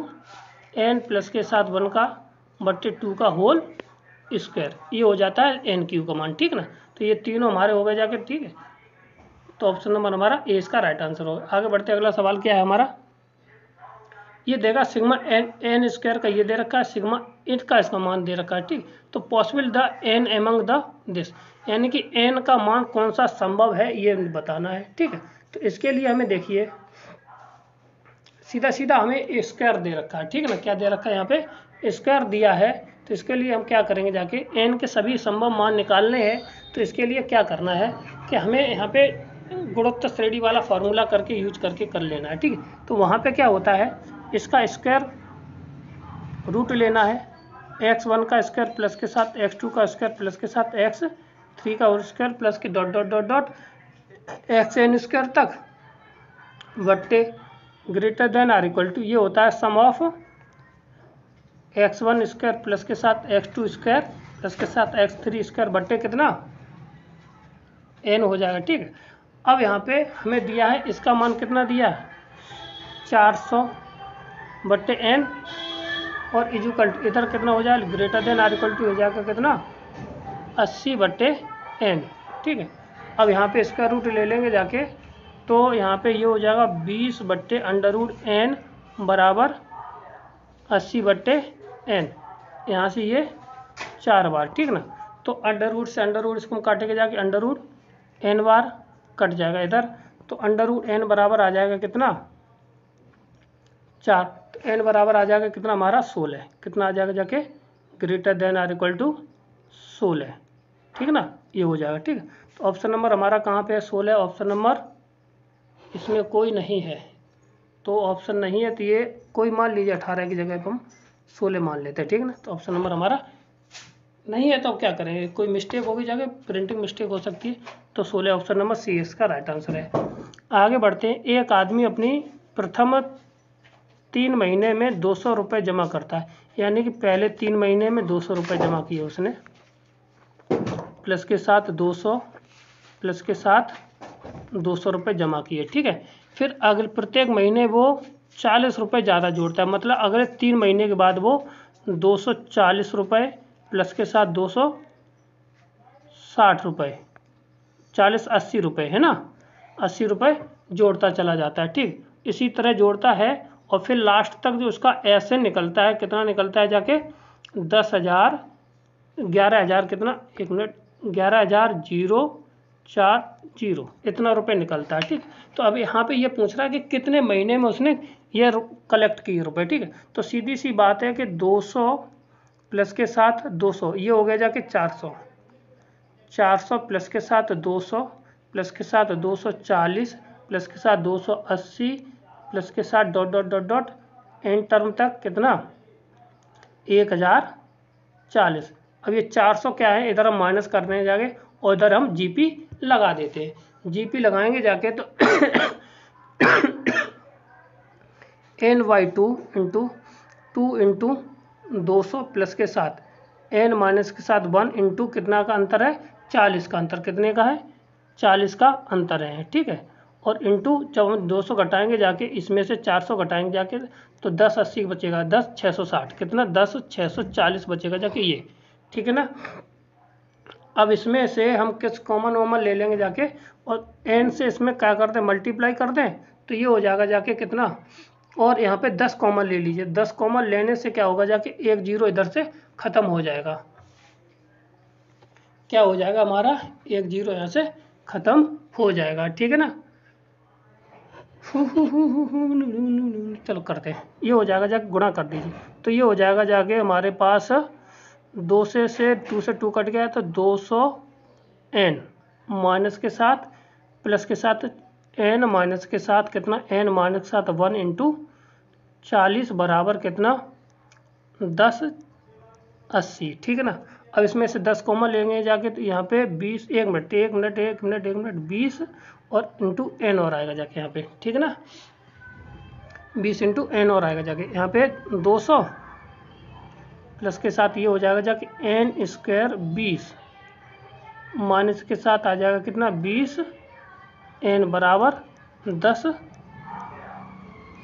n plus के साथ 1 का बट्टे 2 का होल स्क्वायर, ये हो जाता है n³ का मान, ठीक ना। तो ये तीनों हमारे हो गए जाके, ठीक है। तो ऑप्शन नंबर हमारा ए इसका राइट आंसर होगा। आगे बढ़ते अगला सवाल क्या है हमारा, ये देगा सिग्मा n² का ये दे रखा है, सिग्मा का इसका मान दे रखा है, ठीक। तो possible the n among the this, यानी कि n का मान कौन सा संभव है ये बताना है, ठीक है। तो इसके लिए हमें देखिए सीधा सीधा हमें स्क्वायर दे रखा है, ठीक है ना। क्या दे रखा है, यहाँ पे स्क्वायर दिया है, तो इसके लिए हम क्या करेंगे जाके n के सभी संभव मान निकालने हैं। तो इसके लिए क्या करना है कि हमें यहाँ पे गुणोत्तर श्रेणी वाला फार्मूला करके यूज करके कर लेना है, ठीक है। तो वहाँ पे क्या होता है, इसका स्क्वायर रूट लेना है, x1 का स्क्वायर प्लस के साथ x2 का स्क्वायर प्लस के साथ x3 का स्क्वायर प्लस के dot dot dot dot xn square तक बट्टे greater than or equal to, ये होता है सम ऑफ x1 स्क्वायर प्लस के साथ x2 स्क्वायर प्लस के साथ x3 स्क्वायर बट्टे कितना n हो जाएगा, ठीक है। अब यहाँ पे हमें दिया है, इसका मान कितना दिया है 400 बट्टे n, और इजुकल इधर कितना हो जाएगा greater than or equal to हो जाएगा कितना 80 बट्टे n, ठीक है। अब यहाँ पे इसका रूट ले लेंगे जाके, तो यहाँ पे ये हो जाएगा 20 बट्टे अंडर रूट n बराबर 80 बट्टे n, यहाँ से ये 4 बार, ठीक ना। तो अंडर रूट से अंडर रूट इसको हम काटेंगे जाके, अंडर रूट n बार कट जाएगा इधर, तो अंडर रूट n बराबर आ जाएगा कितना 4, तो n बराबर आ जाएगा कितना हमारा 16, कितना आ जाएगा जाके greater than or equal to 16, ठीक ना, ये हो जाएगा, ठीक है। तो ऑप्शन नंबर हमारा कहाँ पे है 16, ऑप्शन नंबर इसमें कोई नहीं है, तो ऑप्शन नहीं है, तो ये कोई मान लीजिए 18 की जगह पर हम 16 मान लेते हैं, ठीक है ना। तो ऑप्शन नंबर हमारा नहीं है, तो अब क्या करेंगे, कोई मिस्टेक होगी जाके, प्रिंटिंग मिस्टेक हो सकती है, तो 16 ऑप्शन नंबर सी इसका राइट आंसर है। आगे बढ़ते हैं। एक आदमी अपनी प्रथम 3 महीने में 200 रुपये जमा करता है, यानी कि पहले 3 महीने में 200 रुपये जमा किए उसने, प्लस के साथ 200 प्लस के साथ 200 रुपये जमा किए, ठीक है। फिर अगले प्रत्येक महीने वो 40 रुपये ज़्यादा जोड़ता है, मतलब अगले 3 महीने के बाद वो 240 रुपये प्लस के साथ 260 रुपये, 40 80 रुपये है ना, 80 रुपये जोड़ता चला जाता है, ठीक। इसी तरह जोड़ता है, और फिर लास्ट तक जो उसका ऐसे निकलता है, कितना निकलता है जाके 10,000 11,000 कितना, एक मिनट, 11,040 इतना रुपये निकलता है, ठीक। तो अब यहाँ पे ये पूछ रहा है कि कितने महीने में उसने ये कलेक्ट किए रुपये, ठीक है। तो सीधी सी बात है कि 200 प्लस के साथ 200, ये हो गया जाके 400 प्लस के साथ 200 प्लस के साथ 240 प्लस के साथ 280 प्लस के साथ dot dot dot dot N term तक कितना 1040। अब ये 400 क्या है, इधर हम माइनस करने हैं जाके, और इधर हम जीपी लगा देते हैं। जीपी लगाएंगे जाके तो n/2 इंटू 2 इंटू 200 प्लस के साथ n माइनस के साथ 1 इंटू कितना का अंतर है 40 का अंतर, कितने का है 40 का अंतर है, ठीक है। और इंटू जब हम 200 घटाएंगे जाके, इसमें से 400 घटाएंगे जाके, तो 10 80 बचेगा, 10 660 कितना 10 640 बचेगा जाके ये, ठीक है ना। अब इसमें से हम किस कॉमन वॉमन ले लेंगे जाके, और n से इसमें क्या करते हैं मल्टीप्लाई कर दें, तो ये हो जाएगा जाके कितना, और यहाँ पे 10 कॉमन ले लीजिए। 10 कॉमन लेने से क्या होगा जाके, एक जीरो इधर से खत्म हो जाएगा, क्या हो जाएगा हमारा, एक जीरो यहाँ से खत्म हो जाएगा, ठीक है ना। चलो करते हैं, ये हो जाएगा जाके गुणा कर दीजिए, तो ये हो जाएगा जाके हमारे पास 2 से 2 कट गया, तो 200 n माइनस के साथ प्लस के साथ n माइनस के साथ कितना, n माइनस के साथ 1 इंटू 40 बराबर कितना 10 80, ठीक है ना। अब इसमें से 10 कॉमन लेंगे जाके, तो यहाँ पे 20 एक मिनट 20 और इंटू n और आएगा जाके यहाँ पे, ठीक है ना, 20 इंटू n और आएगा जाके यहाँ पे 200 प्लस के साथ ये हो जाएगा जाके n स्क्वायर 20 माइनस के साथ आ जाएगा कितना 20 n बराबर 10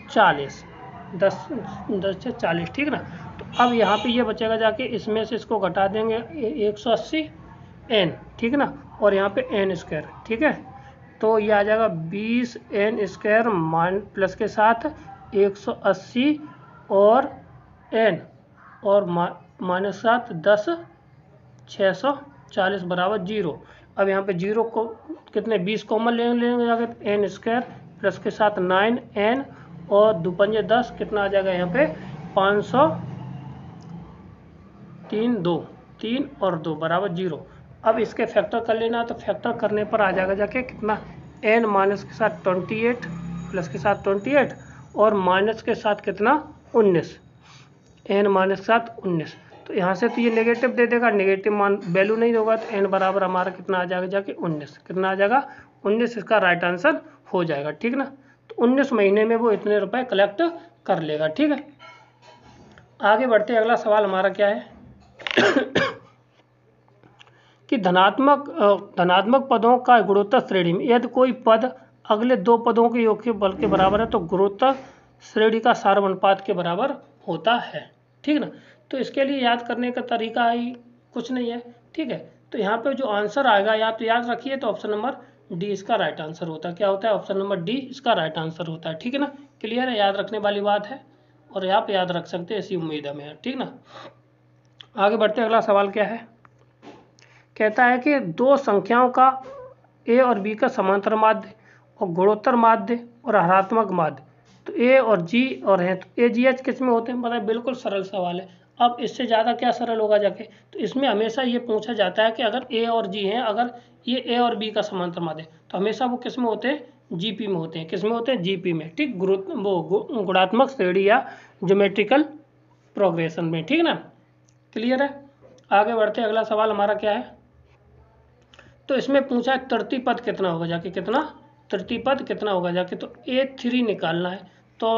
40 से 40, ठीक है ना। तो अब यहाँ पे ये बचेगा जाके, इसमें से इसको घटा देंगे 180 n, ठीक है ना, और यहाँ पे n स्क्वायर, ठीक है। तो ये आ जाएगा 20 n स्क्वायर प्लस के साथ 180 और n और माइनस साथ 10 640 बराबर 0। अब यहाँ पे 0 को कितने 20 कॉमन लेंगे जाके, n स्क्वायर प्लस के साथ 9n और 2 पंजे 10 कितना आ जाएगा यहाँ पे 500 3 और 2 बराबर 0। अब इसके फैक्टर कर लेना, तो फैक्टर करने पर आ जाएगा जाके कितना n माइनस के साथ 28 प्लस के साथ 28 और माइनस के साथ कितना 19, n माइनस के साथ 19। तो यहाँ से तो ये नेगेटिव दे देगा, नेगेटिव मान वैल्यू नहीं होगा, तो n बराबर हमारा कितना आ जाएगा जाके 19, कितना आ जाएगा 19, इसका राइट आंसर हो जाएगा। ठीक ना, तो 19 महीने में वो इतने रुपए कलेक्ट कर लेगा। ठीक है, आगे बढ़ते अगला सवाल हमारा क्या है कि धनात्मक पदों का गुणोत्तर श्रेणी में यदि कोई पद अगले दो पदों के योग के बल के बराबर है तो गुणोत्तर श्रेणी का सार्वनुपात के बराबर होता है। ठीक ना, तो इसके लिए याद करने का तरीका ही कुछ नहीं है। ठीक है, तो यहाँ पे जो आंसर आएगा या तो याद रखिए, तो ऑप्शन नंबर डी इसका राइट आंसर होता है। क्या होता है? ऑप्शन नंबर डी इसका राइट आंसर होता है। ठीक है ना, क्लियर है, याद रखने वाली बात है और आप याद रख सकते हैं, ऐसी उम्मीद है मेरी। ठीक ना, आगे बढ़ते अगला सवाल क्या है, कहता है कि दो संख्याओं का ए और बी का समांतर माध्य और गुणोत्तर माध्य और हरात्मक माध्य, तो ए और जी और हैं, तो ए जी एच किस में होते हैं? पता है, बिल्कुल सरल सवाल है। अब इससे ज़्यादा क्या सरल होगा जाके, तो इसमें हमेशा ये पूछा जाता है कि अगर ए और जी हैं, अगर ये ए और बी का समांतर माध्य, तो हमेशा वो किस में होते हैं? जीपी में होते हैं। किस में होते हैं? जीपी में। ठीक, गुणात्मक श्रेणी या ज्योमेट्रिकल प्रोग्रेशन में। ठीक ना, क्लियर है, आगे बढ़ते अगला सवाल हमारा क्या है, तो इसमें पूछा है तृतीय पद कितना होगा जाके, कितना तृतीय पद कितना होगा जाके, तो A3 निकालना है, तो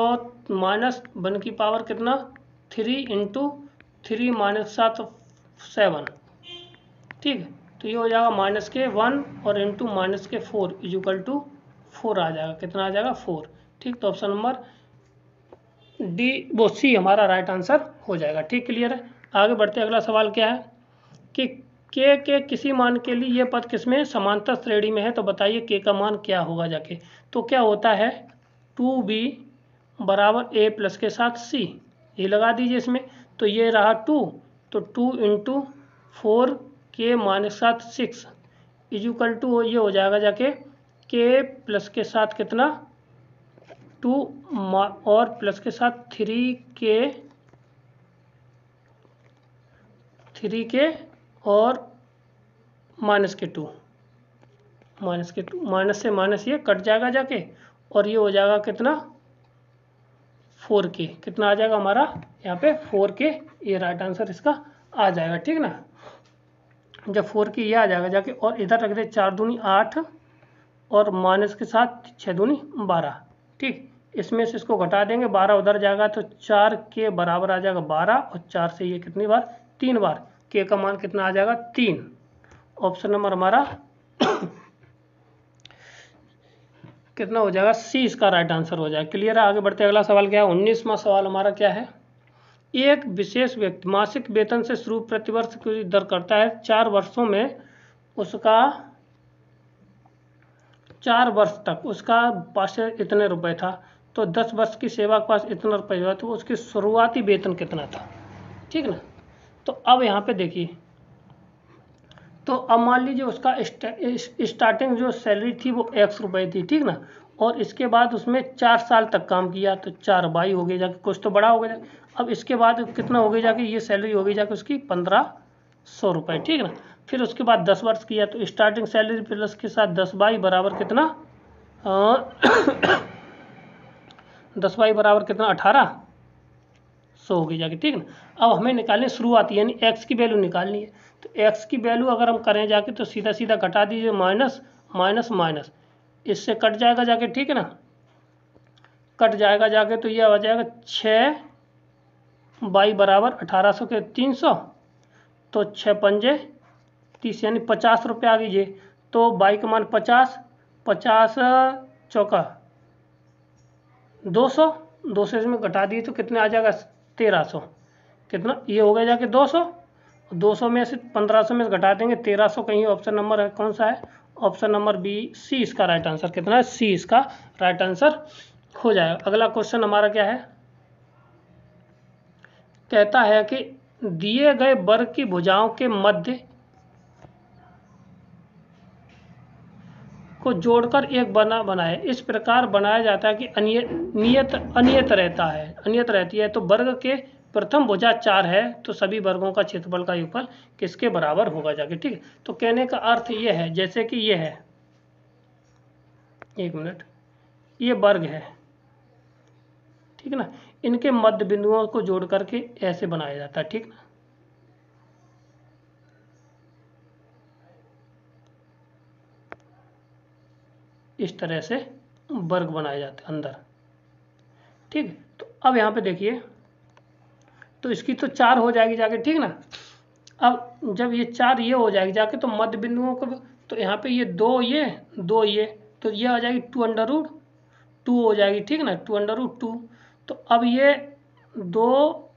-1 की पावर कितना 3 इंटू 3 माइनस 7 ठीक है, तो ये हो जाएगा -1 और इंटू -4 इजुकल टू 4 आ जाएगा, कितना आ जाएगा 4। ठीक, तो ऑप्शन नंबर डी वो सी हमारा राइट आंसर हो जाएगा। ठीक, क्लियर है, आगे बढ़ते अगला सवाल क्या है कि के किसी मान के लिए ये पद किसमें समांतर श्रेणी में है, तो बताइए के का मान क्या होगा जाके। तो क्या होता है 2b बराबर a प्लस के साथ c, ये लगा दीजिए इसमें, तो ये रहा 2, तो 2 इंटू 4 के माइनस 6 इजुकल टू ये हो जाएगा जाके के प्लस के साथ कितना 2 और प्लस के साथ 3 के और माइनस के 2 माइनस से माइनस ये कट जाएगा जाके, और ये हो जाएगा कितना 4k, कितना आ जाएगा हमारा यहाँ पे 4k, ये राइट आंसर इसका आ जाएगा। ठीक ना, जब 4k ये आ जाएगा जाके, और इधर रख दे 4 दूनी 8 और माइनस के साथ 6 दूनी 12। ठीक, इसमें से इसको घटा देंगे, 12 उधर जाएगा तो 4 के बराबर आ जाएगा 12, और 4 से ये कितनी बार 3 बार, के का मान कितना आ जाएगा 3। ऑप्शन नंबर हमारा कितना हो जाएगा सी, इसका राइट आंसर हो जाएगा। क्लियर है, आगे बढ़ते अगला सवाल क्या है, 19वां सवाल हमारा क्या है, एक विशेष व्यक्ति मासिक वेतन से शुरू प्रतिवर्ष की दर करता है, 4 वर्षों में उसका 4 वर्ष तक उसका पास इतने रुपए था, तो 10 वर्ष की सेवा के पास इतना रुपये हुआ, तो उसकी शुरुआती वेतन कितना था। ठीक ना, तो अब यहाँ पे देखिए, तो अब मान लीजिए उसका स्टार्टिंग जो सैलरी थी वो X रुपये थी। ठीक ना, और इसके बाद उसमें 4 साल तक काम किया, तो 4 बाई हो गई जाके, कुछ तो बड़ा हो गया। अब इसके बाद कितना हो गई जाके, ये सैलरी हो गई जाके उसकी 1500 रुपये। ठीक ना, फिर उसके बाद 10 वर्ष किया, तो स्टार्टिंग सैलरी प्लस के साथ 10 बाई बराबर कितना 10 बाई बराबर कितना 1800 हो गई जाके। ठीक ना, अब हमें निकालनी शुरुआती यानी X की वैल्यू निकालनी है, तो X की वैल्यू अगर हम करें जाके, तो सीधा सीधा घटा दीजिए, माइनस माइनस माइनस, इससे कट जाएगा जाके। ठीक है ना, कट जाएगा जाके, तो ये आ जाएगा 6 बाई बराबर 1800 के 300, तो 6 पंजे 30 यानी 50 रुपये आ गई। तो बाई का मान 50, 50 चौका 200, 200 इसमें घटा दिए तो कितने आ जाएगा 1300, कितना ये हो गया जाके 200, 200 में से 1500 में से घटा देंगे 1300, कहीं ऑप्शन नंबर है कौन सा है, ऑप्शन नंबर बी सी इसका राइट आंसर कितना है, सी इसका राइट आंसर हो जाएगा। अगला क्वेश्चन हमारा क्या है, कहता है कि दिए गए वर्ग की भुजाओं के मध्य को जोड़कर एक बना बनाए, इस प्रकार बनाया जाता है कि अनियत रहती है। तो वर्ग के प्रथम भुजा 4 है, तो सभी वर्गों का क्षेत्रफल का योगफल किसके बराबर होगा जाके। ठीक है, तो कहने का अर्थ ये है, जैसे कि ये है 1 मिनट, ये वर्ग है, ठीक है ना। इनके मध्य बिंदुओं को जोड़ करके ऐसे बनाया जाता है, ठीक ना। इस तरह से वर्ग बनाए जाते हैं अंदर, ठीक है। तो अब यहाँ पे देखिए, तो इसकी तो 4 हो जाएगी जाके, ठीक ना। अब जब ये 4 ये हो जाएगी जाके, तो मध्य बिंदुओं को, तो यहाँ पे ये 2 ये 2 ये, तो ये आ जाएगी 2√2 हो जाएगी, ठीक ना, 2√2। तो अब ये 2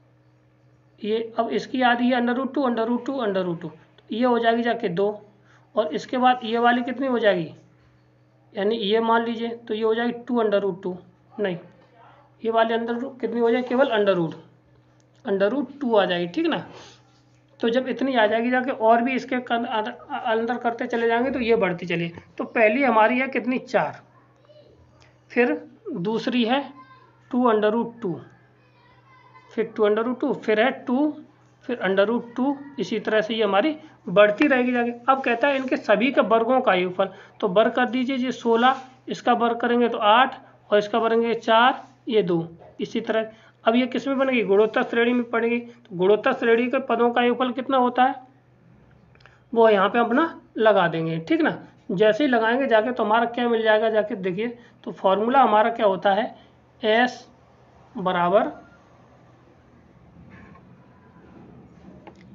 ये, अब इसकी आधी है √2 √2 √2, तो ये हो जाएगी जाके 2। और इसके बाद ये वाली कितनी हो जाएगी, यानी ये मान लीजिए, तो ये हो जाएगी 2√2, नहीं ये वाले अंदर कितनी हो जाएगी, केवल √2 आ जाएगी, ठीक ना। तो जब इतनी आ जाएगी जाके, और भी इसके अंदर करते चले जाएंगे तो ये बढ़ती चली। तो पहली हमारी है कितनी, 4, फिर दूसरी है 2√2, फिर 2√2, फिर है 2, फिर √2, इसी तरह से ये हमारी बढ़ती रहेगी जाके। अब कहता है इनके सभी के वर्गों का योगफल, तो वर्ग कर दीजिए, ये 16, इसका वर्ग करेंगे तो 8, और इसका करेंगे 4, ये 2, इसी तरह। अब ये किस में बनेगी, गुणोत्तर श्रेणी में पड़ेगी। तो गुणोत्तर श्रेणी के पदों का योगफल कितना होता है, वो यहाँ पे अपना लगा देंगे, ठीक ना। जैसे ही लगाएंगे जाके तो हमारा क्या मिल जाएगा जाके, देखिए तो फॉर्मूला हमारा क्या होता है, S बराबर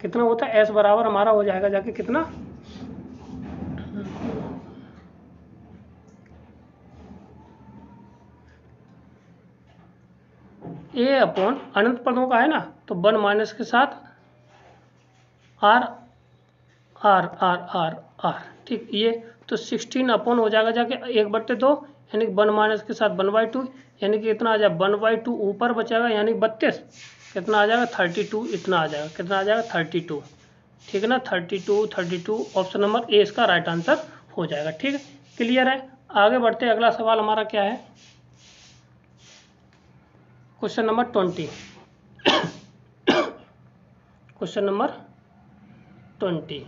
कितना होता है, S बराबर हमारा हो जाएगा जाके कितना, A अपॉन अनंत पदों का है ना, तो 1 माइनस के साथ R R R R R, ठीक। ये तो 16 अपॉन हो जाएगा जाके 1/2, यानी कि 1 माइनस के साथ 1/2, यानी कि इतना आ जाएगा 1/2 ऊपर बचेगा, यानी 32, कितना आ जाएगा 32, इतना आ जाएगा, कितना आ जाएगा 32, ठीक है ना। 32 ऑप्शन नंबर ए इसका राइट आंसर हो जाएगा, ठीक है। क्लियर है। आगे बढ़ते, अगला सवाल हमारा क्या है, क्वेश्चन नंबर 20, क्वेश्चन नंबर 20,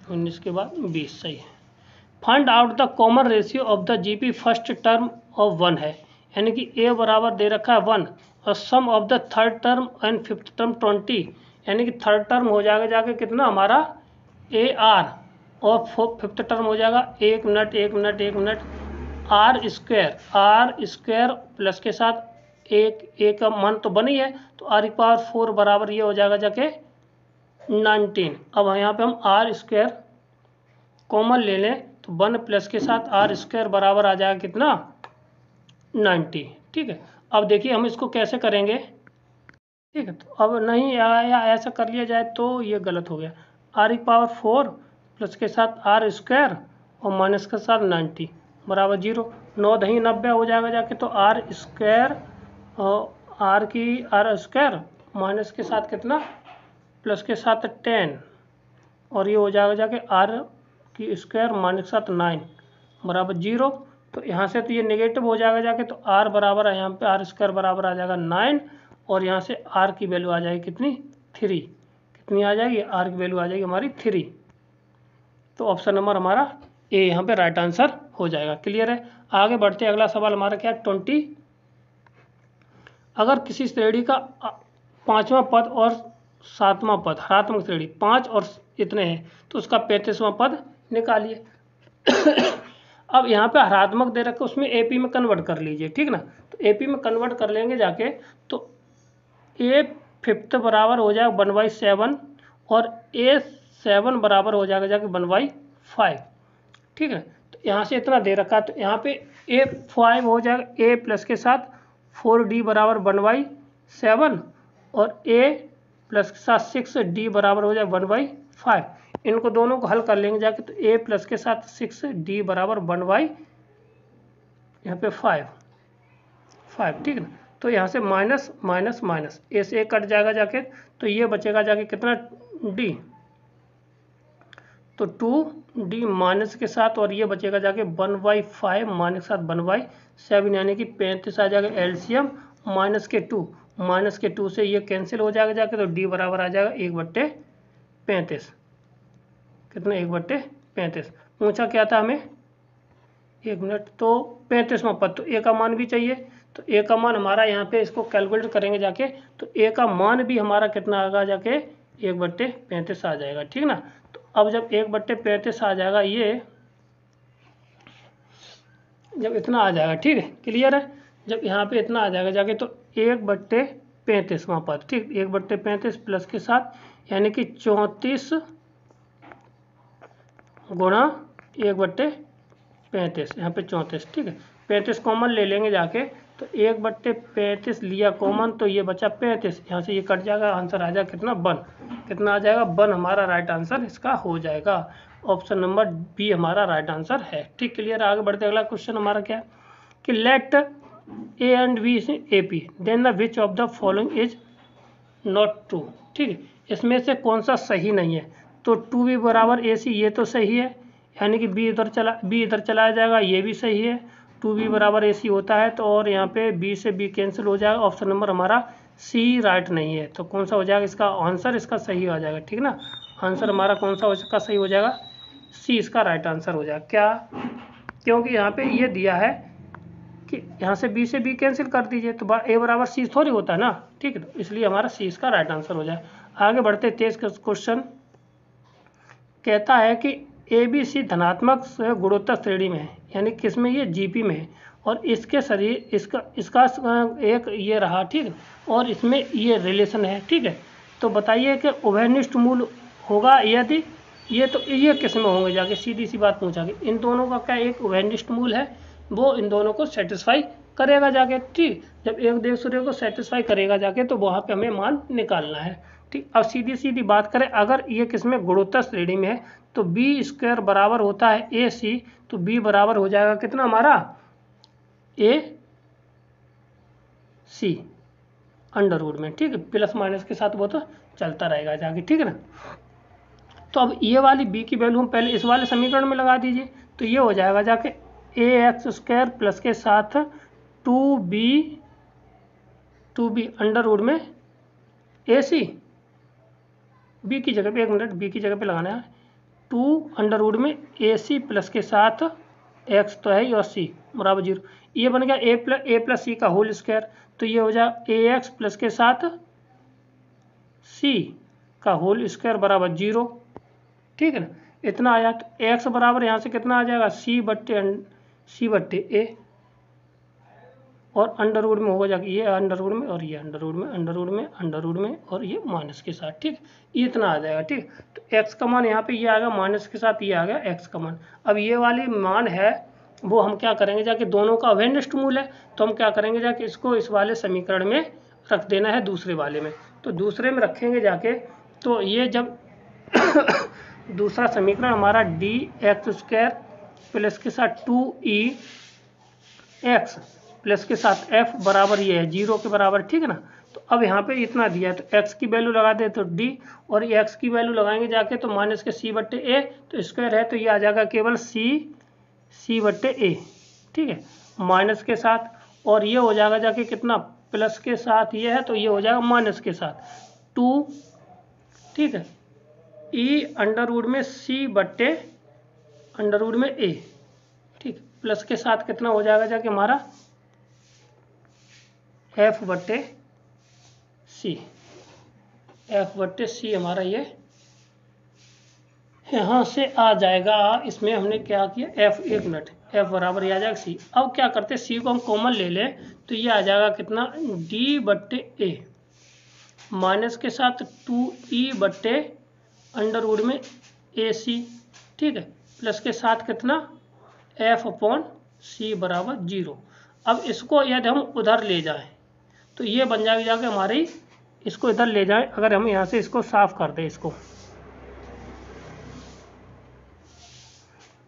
उन्नीस के बाद 20, सही है। Find out the common ratio of the GP first term of 1 है, यानी कि ए बराबर दे रखा है 1, और sum of the third term and fifth term 20, यानी कि थर्ड टर्म हो जाएगा जाके कितना हमारा ए आर, और फिफ्थ टर्म हो जाएगा 1 minute 1 minute 1 minute R square plus के साथ एक का मान तो बनी है, तो r की पावर 4 बराबर ये हो जाएगा जाके 19। अब यहाँ पे हम आर स्क्वायर कॉमन ले लें, तो 1 प्लस के साथ आर स्क्वायर बराबर आ जाएगा कितना 90, ठीक है। अब देखिए हम इसको कैसे करेंगे, ठीक है। तो अब नहीं आया, ऐसा कर लिया जाए तो ये गलत हो गया, r की पावर 4 प्लस के साथ आर स्क्वायर और माइनस के साथ 90 बराबर 0, 9 दही 90 हो जाएगा जाके, तो आर स्क्वायर और आर स्क्वायर माइनस के साथ कितना प्लस के साथ 10, और ये हो जाएगा जाके आर की स्क्वायर माइनस के साथ 9 बराबर 0। तो यहाँ से तो ये नेगेटिव हो जाएगा जाके, तो आर बराबर है यहाँ पे आर स्क्वायर बराबर आ जाएगा 9, और यहाँ से आर की वैल्यू आ जाएगी कितनी 3, कितनी आ जाएगी, आर की वैल्यू आ जाएगी हमारी 3। तो ऑप्शन नंबर हमारा ए यहाँ पे राइट आंसर हो जाएगा। क्लियर है। आगे बढ़ते, अगला सवाल हमारा क्या है 20, अगर किसी श्रेणी का 5वां पद और 7वां पद हरात्मक श्रेणी 5 और इतने हैं, तो उसका 35वां पद निकालिए। अब यहाँ पे हरात्मक दे रखे, उसमें एपी में कन्वर्ट कर लीजिए, ठीक ना। तो एपी में कन्वर्ट कर लेंगे जाके, तो ए फिफ्थ बराबर हो जाएगा 1/7, और ए 7 बराबर हो जाएगा जाके 1/5, ठीक है। तो यहाँ से इतना दे रखा है, तो यहाँ पे ए 5 हो जाएगा, ए प्लस के साथ 4d बराबर 1/7, और ए प्लस के साथ 6d बराबर हो जाए 1/5। इनको दोनों को हल कर लेंगे जाके, तो a प्लस के साथ 6d बराबर 1/, यहाँ पे 5, ठीक है ना। तो यहाँ से माइनस माइनस माइनस ए से ए कट जाएगा जाके, तो ये बचेगा जाके कितना d, तो 2d माइनस के साथ, और ये बचेगा जाके 1/5 माइनस के साथ 1/7, यानी कि 35 आ जाएगा एलसीएम, माइनस के 2 से ये कैंसिल हो जाएगा जाके, तो d बराबर आ जाएगा 1/35। कितना 1/35। पूछा क्या था हमें, 1 मिनट, तो 35वां पद, तो ए का मान भी चाहिए। तो ए का मान हमारा यहाँ पे इसको कैलकुलेट करेंगे जाके, तो ए का मान भी हमारा कितना आएगा जाके 1/35 आ जाएगा, ठीक ना। तो अब जब 1/35 आ जाएगा, ये जब इतना आ जाएगा, ठीक है, क्लियर है। जब यहाँ पे इतना आ जाएगा जाके, तो 1/35वां पद, ठीक, 1/35 प्लस के साथ यानी कि 34 गुणा 1/35, यहाँ पे 34, ठीक है। 35 कॉमन ले लेंगे जाके, तो 1/35 लिया कॉमन, तो ये बचा 35, यहाँ से ये कट जाएगा, आंसर आ जाएगा कितना 1, कितना आ जाएगा 1 हमारा राइट आंसर इसका हो जाएगा। ऑप्शन नंबर बी हमारा राइट आंसर है, ठीक, क्लियर। आगे बढ़ते, अगला क्वेश्चन हमारा क्या है कि let A and B is A P, then the which of the following is not true, ठीक है, इसमें से कौन सा सही नहीं है। तो 2b बराबर ए सी, ये तो सही है, यानी कि बी इधर चलाया जाएगा, ये भी सही है। 2b बराबर ए सी होता है, तो और यहाँ पे बी से बी कैंसिल हो जाएगा। ऑप्शन नंबर हमारा सी राइट नहीं है, तो कौन सा हो जाएगा इसका आंसर, इसका सही आ जाएगा, ठीक ना। आंसर हमारा कौन सा इसका सही हो जाएगा, सी इसका राइट आंसर हो जाएगा। क्या, क्योंकि यहाँ पे ये दिया है कि यहाँ से बी कैंसिल कर दीजिए, तो ए बराबर सी थोड़ी होता है ना, ठीक है, तो इसलिए हमारा सी इसका राइट आंसर हो जाए। आगे बढ़ते 23 क्वेश्चन कहता है कि ए बी सी धनात्मक गुणोत्तर श्रेणी में है, यानी किसमें, ये जीपी में है, और इसके शरीर इसका एक ये रहा, ठीक है, और इसमें ये रिलेशन है, ठीक है। तो बताइए कि उभयनिष्ठ मूल होगा यदि, ये तो ये किस में होंगे जाके, सीधी सी बात पूछा कि इन दोनों का क्या एक उभयनिष्ठ मूल है, वो इन दोनों को सेटिस्फाई करेगा जाके, ठीक। जब एक दूसरे को सेटिस्फाई करेगा जाके, तो वहाँ पे हमें मान निकालना है, ठीक। अब सीधी सीधी बात करें, अगर ये किसमें गुणोत्तर श्रेणी में है, तो बी स्क्वायर बराबर होता है ए सी, तो बी बराबर हो जाएगा कितना हमारा ए सी अंडर रूट में, ठीक है, प्लस माइनस के साथ वो तो चलता रहेगा जाके, ठीक है ना। तो अब ये वाली बी की वैल्यू हम पहले इस वाले समीकरण में लगा दीजिए, तो ये हो जाएगा जाके ए एक्स स्क्वायर प्लस के साथ 2b अंडर रूट में ए सी, बी की जगह पे, एक मिनट, बी की जगह पे लगाना है, 2 अंडर रूट में ए सी प्लस के साथ एक्स तो है ही और सी बराबर 0, ये बन गया ए प्लस सी का होल स्क्वायर, तो ये हो जाएगा ए एक्स प्लस के साथ सी का होल स्क्वायर बराबर 0, ठीक है ना। इतना आया, तो एक्स बराबर यहाँ से कितना आ जाएगा सी बट्टे ए, और अंडर रूट में हो जाएगा ये अंडर रूट में और ये अंडर रूट में, अंडर रूट में, अंडर रूट में, और ये माइनस के साथ, ठीक, ये इतना आ जाएगा, ठीक। तो एक्स का मान यहाँ पे ये आ गया, माइनस के साथ ये आ गया एक्स का मान। अब ये वाली मान है वो हम क्या करेंगे जाके, दोनों का अभिन्निष्ठ मूल है, तो हम क्या करेंगे जाके इसको इस वाले समीकरण में रख देना है, दूसरे वाले में। तो दूसरे में रखेंगे जाके, तो ये जब दूसरा समीकरण हमारा डी एक्स स्क्वायर प्लस के साथ 2e एक्स प्लस के साथ f बराबर ये है 0 के बराबर, ठीक है ना। तो अब यहाँ पे इतना दिया है, तो x की वैल्यू लगा दे तो d, और ये x की वैल्यू लगाएंगे जाके, तो माइनस के c बट्टे a, तो स्क्वायर है, तो ये आ जाएगा केवल c बट्टे a, ठीक है, माइनस के साथ, और ये हो जाएगा जाके कितना, प्लस के साथ ये है, तो ये हो जाएगा माइनस के साथ 2, ठीक है, e अंडर रूट में c बट्टे अंडर रूट में a, ठीक, प्लस के साथ कितना हो जाएगा जाके हमारा एफ बट्टे सी हमारा ये यहाँ से आ जाएगा। इसमें हमने क्या किया, एफ, एक मिनट, एफ बराबर ये आ जाएगा सी। अब क्या करते, सी को हम कॉमन ले लें, तो ये आ जाएगा कितना, डी बट्टे ए माइनस के साथ 2e बट्टे अंडर रूट में ए सी, ठीक है, प्लस के साथ कितना एफ अपॉन सी बराबर 0। अब इसको यदि हम उधर ले जाएं, तो ये बन जाएगी जाके हमारी, इसको इधर ले जाएं, अगर हम यहाँ से इसको साफ कर दें इसको,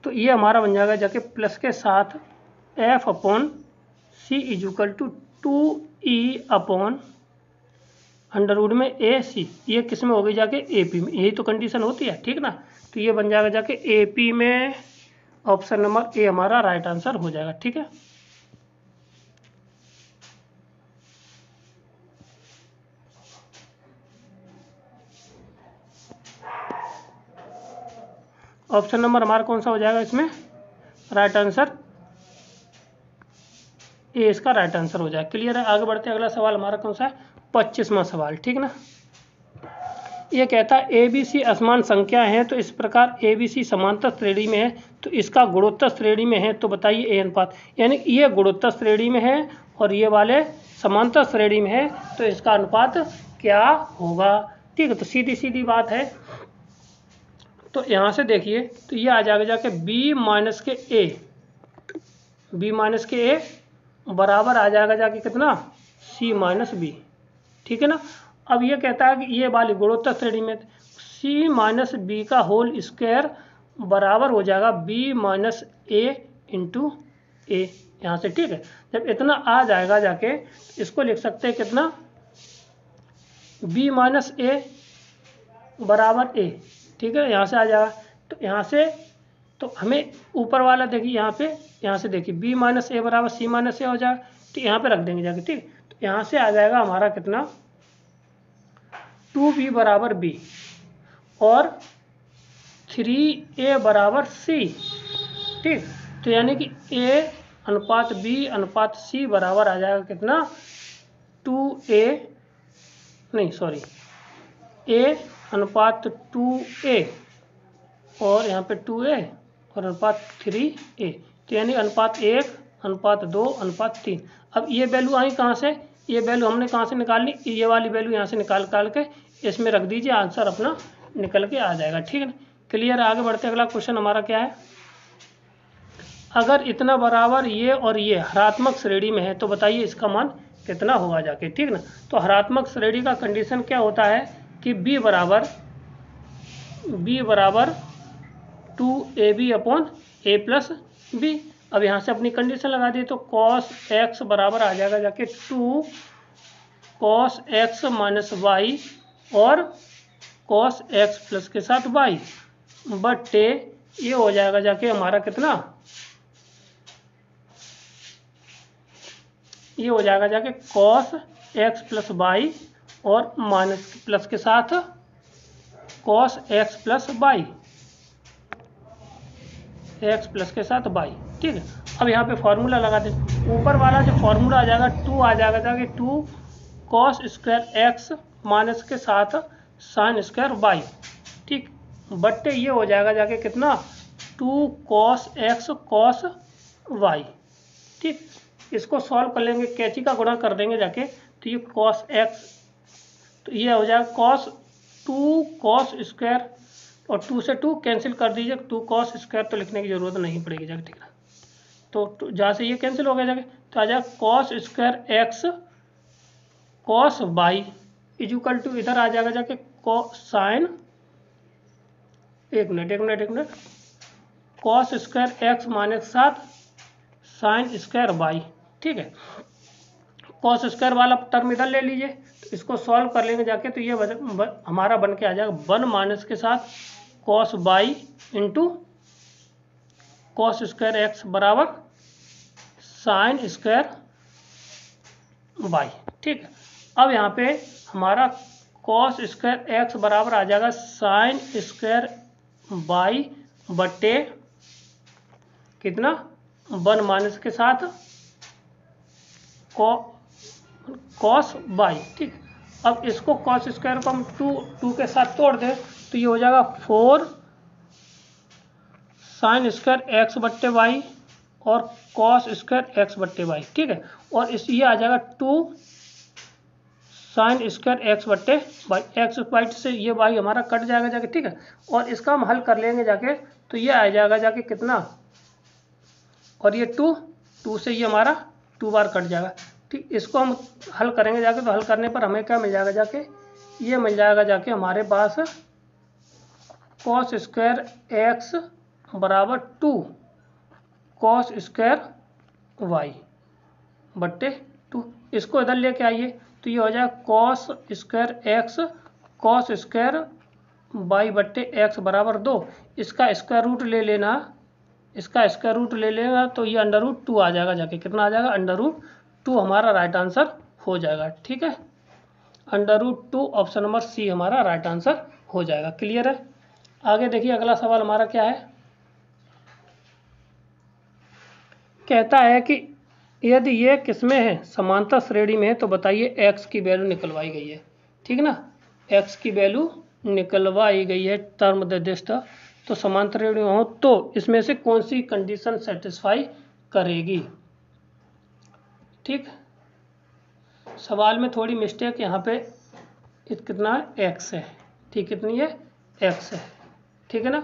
तो ये हमारा बन जाएगा जाके प्लस के साथ F upon C equal to 2e upon under root में ए सी, ये किस में होगी जाके ए पी में, यही तो कंडीशन होती है, ठीक ना। तो ये बन जाएगा जाके ए पी में, ऑप्शन नंबर ए हमारा राइट आंसर हो जाएगा, ठीक है। ऑप्शन नंबर हमारा कौन सा हो जाएगा इसमें राइट आंसर, ये इसका राइट आंसर हो जाएगा। क्लियर है। आगे बढ़ते हैं, अगला सवाल हमारा कौन सा है, 25वां सवाल, ठीक ना। ये कहता है ए बी सी असमान संख्या है तो इस प्रकार ए बी सी समांतर श्रेणी में है तो इसका गुणोत्तर श्रेणी में है, तो बताइए ए अनुपात, यानी ये गुणोत्तर श्रेणी में है और ये वाले समांतर श्रेणी में है, तो इसका अनुपात क्या होगा। ठीक है, तो सीधी सीधी बात है। तो यहाँ से देखिए, तो ये आ जाएगा जाके बी माइनस के ए बराबर आ जाएगा जाके कितना, सी माइनस बी। ठीक है ना। अब ये कहता है कि ये वाली गुणोत्तर श्रेणी में सी माइनस बी का होल स्क्वायर बराबर हो जाएगा बी माइनस ए इंटू ए, यहाँ से। ठीक है, जब इतना आ जाएगा जाके इसको लिख सकते हैं कितना, बी माइनस ए बराबर ए। ठीक है, यहाँ से आ जाएगा। तो यहाँ से तो हमें ऊपर वाला देखिए यहाँ से देखिए बी माइनस ए बराबर सी माइनस ए हो जाएगा। तो यहाँ पे रख देंगे जाके। ठीक, तो यहाँ से आ जाएगा हमारा कितना, 2b बराबर b और 3a बराबर c। ठीक, तो यानी कि a अनुपात b अनुपात c बराबर आ जाएगा कितना, 2a नहीं सॉरी a अनुपात 2a और यहाँ पे 2a और अनुपात 3a। तो यानी अनुपात 1 अनुपात 2 अनुपात 3। अब ये वैल्यू आई कहाँ से, ये वैल्यू हमने कहाँ से निकाल ली, ये वाली वैल्यू यहाँ से निकाल के इसमें रख दीजिए, आंसर अपना निकल के आ जाएगा। ठीक है ना। क्लियर है। आगे बढ़ते अगला क्वेश्चन हमारा क्या है, अगर इतना बराबर ये और ये हरात्मक श्रेणी में है तो बताइए इसका मान कितना होगा जाके। ठीक ना। तो हरात्मक श्रेणी का कंडीशन क्या होता है कि b बराबर 2ab upon a plus b। अब यहाँ से अपनी कंडीशन लगा दी, तो cos x बराबर आ जाएगा जाके 2 cos x माइनस वाई और cos x प्लस के साथ y बटे ये हो जाएगा जाके हमारा कितना, ये हो जाएगा जाके cos x प्लस वाई और माइनस प्लस के साथ cos x plus Y, x plus के साथ y। ठीक है, अब यहाँ पे फॉर्मूला लगा दे, ऊपर वाला जो फॉर्मूला आ जाएगा 2 आ जाएगा जाके 2 cos स्क्वायर x माइनस के साथ साइन स्क्वायर y। ठीक, बट्टे ये हो जाएगा जाके कितना, 2 cos x cos y। ठीक, इसको सॉल्व कर लेंगे, कैंची का गुणा कर देंगे जाके, तो ये cos x, तो ये हो जाएगा cos 2 cos स्क्वायर और 2 से 2 कैंसिल कर दीजिए, 2 cos स्क्वायर तो लिखने की जरूरत नहीं पड़ेगी जाके। ठीक है, तो जहाँ से ये कैंसिल हो गया जाके, तो आ जाएगा cos square x cos y equal to इधर आ जाएगा जाके साइन, एक minute cos square x minus के साथ साइन स्क्वायर y। ठीक है, cos स्क्वायर वाला टर्म इधर ले लीजिए, तो इसको सॉल्व कर लेंगे जाके, तो ये हमारा बन के आ जाएगा 1 माइनस के साथ cos y into cos square x बराबर साइन स्क्वायर y। ठीक है, अब यहाँ पे हमारा cos स्क्वायर x बराबर आ जाएगा साइन स्क्वायर y बटे कितना, 1 माइनस के साथ cos y। ठीक, अब इसको cos स्क्वायर को हम 2 के साथ तोड़ दें, तो ये हो जाएगा 4 साइन स्क्वायर x बट्टे y और cos स्क्वायर x बट्टे y। ठीक है, और इस ये आ जाएगा 2 साइन स्क्वायर x बट्टे y, x वाइट से ये y हमारा कट जाएगा जाके। ठीक है, और इसका हम हल कर लेंगे जाके, तो ये आ जाएगा जाके कितना, और ये 2 से ये हमारा 2 बार कट जाएगा। ठीक, इसको हम हल करेंगे जाके, तो हल करने पर हमें क्या मिल जाएगा जाके, ये मिल जाएगा जाके हमारे पास cos स्क्वायर x बराबर 2 cos स्क्वायर y बट्टे 2। इसको इधर लेके आइए, तो ये हो जाएगा cos square x cos square y बट्टे x बराबर 2। इसका स्क्वायर रूट ले लेना, इसका स्क्वायर रूट ले लेगा, तो ये अंडर रूट 2 आ जाएगा जाके, कितना आ जाएगा, अंडर रूट 2 हमारा राइट आंसर हो जाएगा। ठीक है, under root 2 option number C हमारा राइट आंसर हो जाएगा। क्लियर है। आगे देखिए अगला सवाल हमारा क्या है, कहता है कि यदि ये किसमें है, समांतर श्रेणी में है, तो बताइए x की वैल्यू निकलवाई गई है, ठीक ना, x की वैल्यू निकलवाई गई है टर्म निर्दिष्ट, तो समांतर श्रेणी में हो तो इसमें से कौन सी कंडीशन सेटिस्फाई करेगी। ठीक, सवाल में थोड़ी मिस्टेक यहाँ पे कितना है, x है, ठीक, कितनी है, x है, ठीक है ना,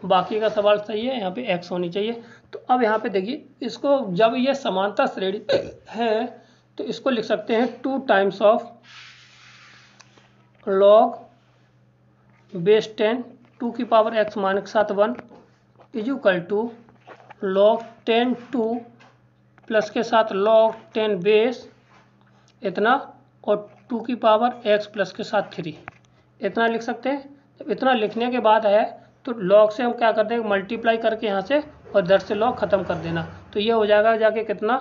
बाकी का सवाल सही है, यहाँ पे x होनी चाहिए। तो अब यहाँ पे देखिए इसको, जब ये समांतर श्रेणी है तो इसको लिख सकते हैं 2 टाइम्स ऑफ log बेस 10 2 की पावर x माइनस के साथ 1 is equal to log 10 2 plus के साथ log 10 बेस इतना और 2 की पावर x प्लस के साथ 3, इतना लिख सकते हैं। जब इतना लिखने के बाद है तो log से हम क्या करते हैं, मल्टीप्लाई करके यहाँ से और इधर से log ख़त्म कर देना, तो ये हो जाएगा जाके कितना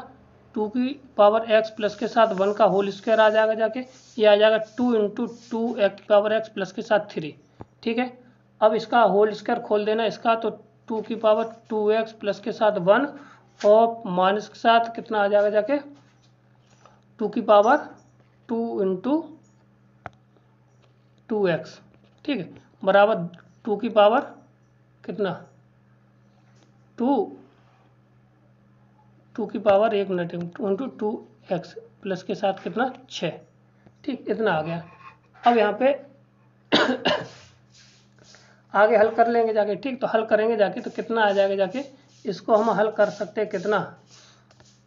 2 की पावर x प्लस के साथ 1 का होल स्क्वायर आ जाएगा, जाके ये आ जाएगा 2 इंटू 2 की पावर x प्लस के साथ 3, ठीक है। अब इसका होल स्क्वायर खोल देना इसका, तो 2 की पावर 2x प्लस के साथ 1 और माइनस के साथ कितना आ जाएगा जाके 2 की पावर 2 इंटू 2x, ठीक है, बराबर 2 की पावर कितना 2 की power 1 minute 2 into 2x plus के साथ कितना 6, ठीक, इतना आ गया। अब यहाँ पे आगे हल कर लेंगे जाके, ठीक, तो हल करेंगे जाके तो कितना आ जाएगा जाके, इसको हम हल कर सकते हैं कितना,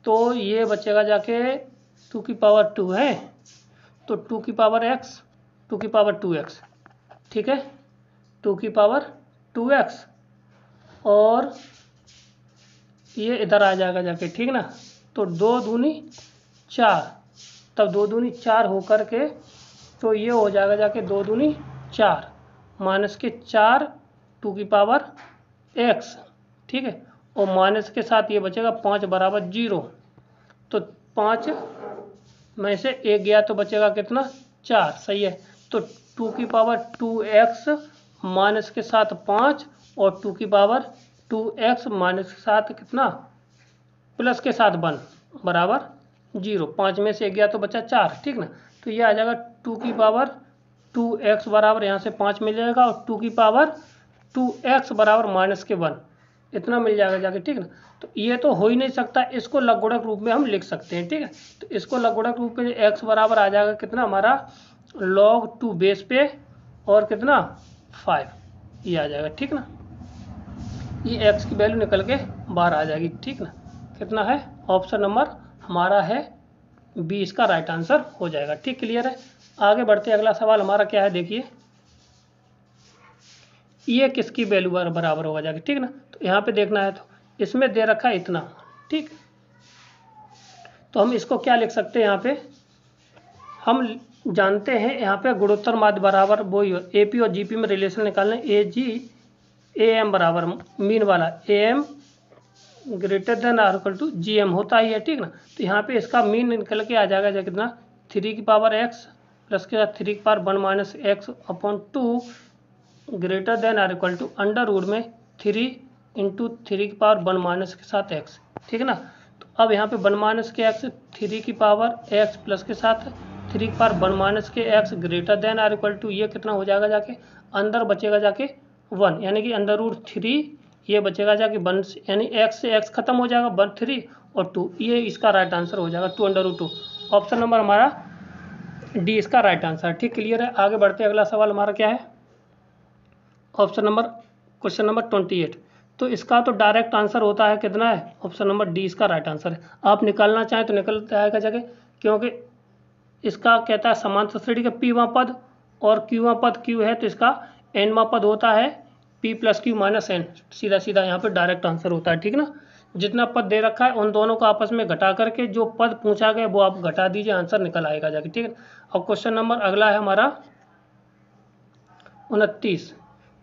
तो ये बचेगा जाके 2 की पावर 2 है, तो 2 की पावर x 2 की पावर 2x, ठीक है, 2 की पावर 2x और ये इधर आ जाएगा जाके, ठीक ना, तो 2 दूनी 4, तब 2 दूनी 4 होकर के तो ये हो जाएगा जाके 2 दूनी 4 माइनस के 4 2 की पावर x, ठीक है, और माइनस के साथ ये बचेगा 5 बराबर 0, तो 5 में से 1 गया तो बचेगा कितना 4, सही है, तो 2 की पावर 2x माइनस के साथ 5 और 2 की पावर 2x माइनस के साथ कितना प्लस के साथ 1 बराबर 0, 5 में से 1 गया तो बचा 4, ठीक ना, तो ये आ जाएगा 2 की पावर 2x बराबर यहाँ से 5 मिल जाएगा और 2 की पावर 2x बराबर माइनस के 1, इतना मिल जाएगा जाके, ठीक ना। तो ये तो हो ही नहीं सकता, इसको लघुगणक रूप में हम लिख सकते हैं, ठीक है, तो इसको लघुगणक रूप में x बराबर आ जाएगा कितना हमारा log 2 बेस पे और कितना 5, ये आ जाएगा, ठीक ना, ये x की वैल्यू निकल के बाहर आ जाएगी, ठीक ना, कितना है, ऑप्शन नंबर हमारा है बी, इसका राइट आंसर हो जाएगा, ठीक, क्लियर है। आगे बढ़ते अगला सवाल हमारा क्या है, देखिए ये किसकी वैल्यू बराबर होगा जाके, ठीक ना, तो यहाँ पे देखना है, तो इसमें दे रखा है इतना, ठीक, तो हम इसको क्या लिख सकते हैं, यहाँ पे हम जानते हैं यहाँ पे गुणोत्तर माध्य बराबर वो एपी और जीपी में रिलेशन निकालने, एम बराबर मीन वाला M greater than or equal to G M होता ही है, ठीक ना, तो यहाँ पे इसका मीन निकल के आ जाएगा जो कितना 3 की पावर एक्स प्लस के साथ 3 की power 1 minus X upon 2 greater than or equal to under root में 3 इंटू 3 की पावर 1 माइनस के साथ एक्स, ठीक है ना, तो अब यहाँ पे 1 माइनस के एक्स 3 की पावर एक्स प्लस के साथ 3 की पावर 1 माइनस के X greater than or equal to ये कितना हो जाएगा जाके अंदर बचेगा जाके 1, यानी कि अंडर रूट 3 ये बचेगा जाके 1, यानी एक्स से एक्स खत्म हो जाएगा 1 3 और 2, ये इसका राइट आंसर हो जाएगा 2 अंडर रूट 2, ऑप्शन नंबर हमारा डी इसका राइट आंसर, ठीक, क्लियर है। आगे बढ़ते अगला सवाल हमारा क्या है, ऑप्शन नंबर क्वेश्चन नंबर 28, तो इसका तो डायरेक्ट आंसर होता है कितना है, ऑप्शन नंबर डी इसका राइट आंसर है। आप निकालना चाहें तो निकल जाएगा जाके, क्योंकि इसका कहता है समांतर श्रेणी का पीवां पद और क्यूवां पद क्यू है, तो इसका एनवां पद होता है P plus Q minus N, सीधा सीधा यहाँ पे डायरेक्ट आंसर होता है, ठीक ना। जितना पद दे रखा है उन दोनों को आपस में घटा करके जो पद पूछा गया वो आप घटा दीजिए, आंसर निकल आएगा जाके, ठीक है। अब क्वेश्चन नंबर अगला है हमारा 29,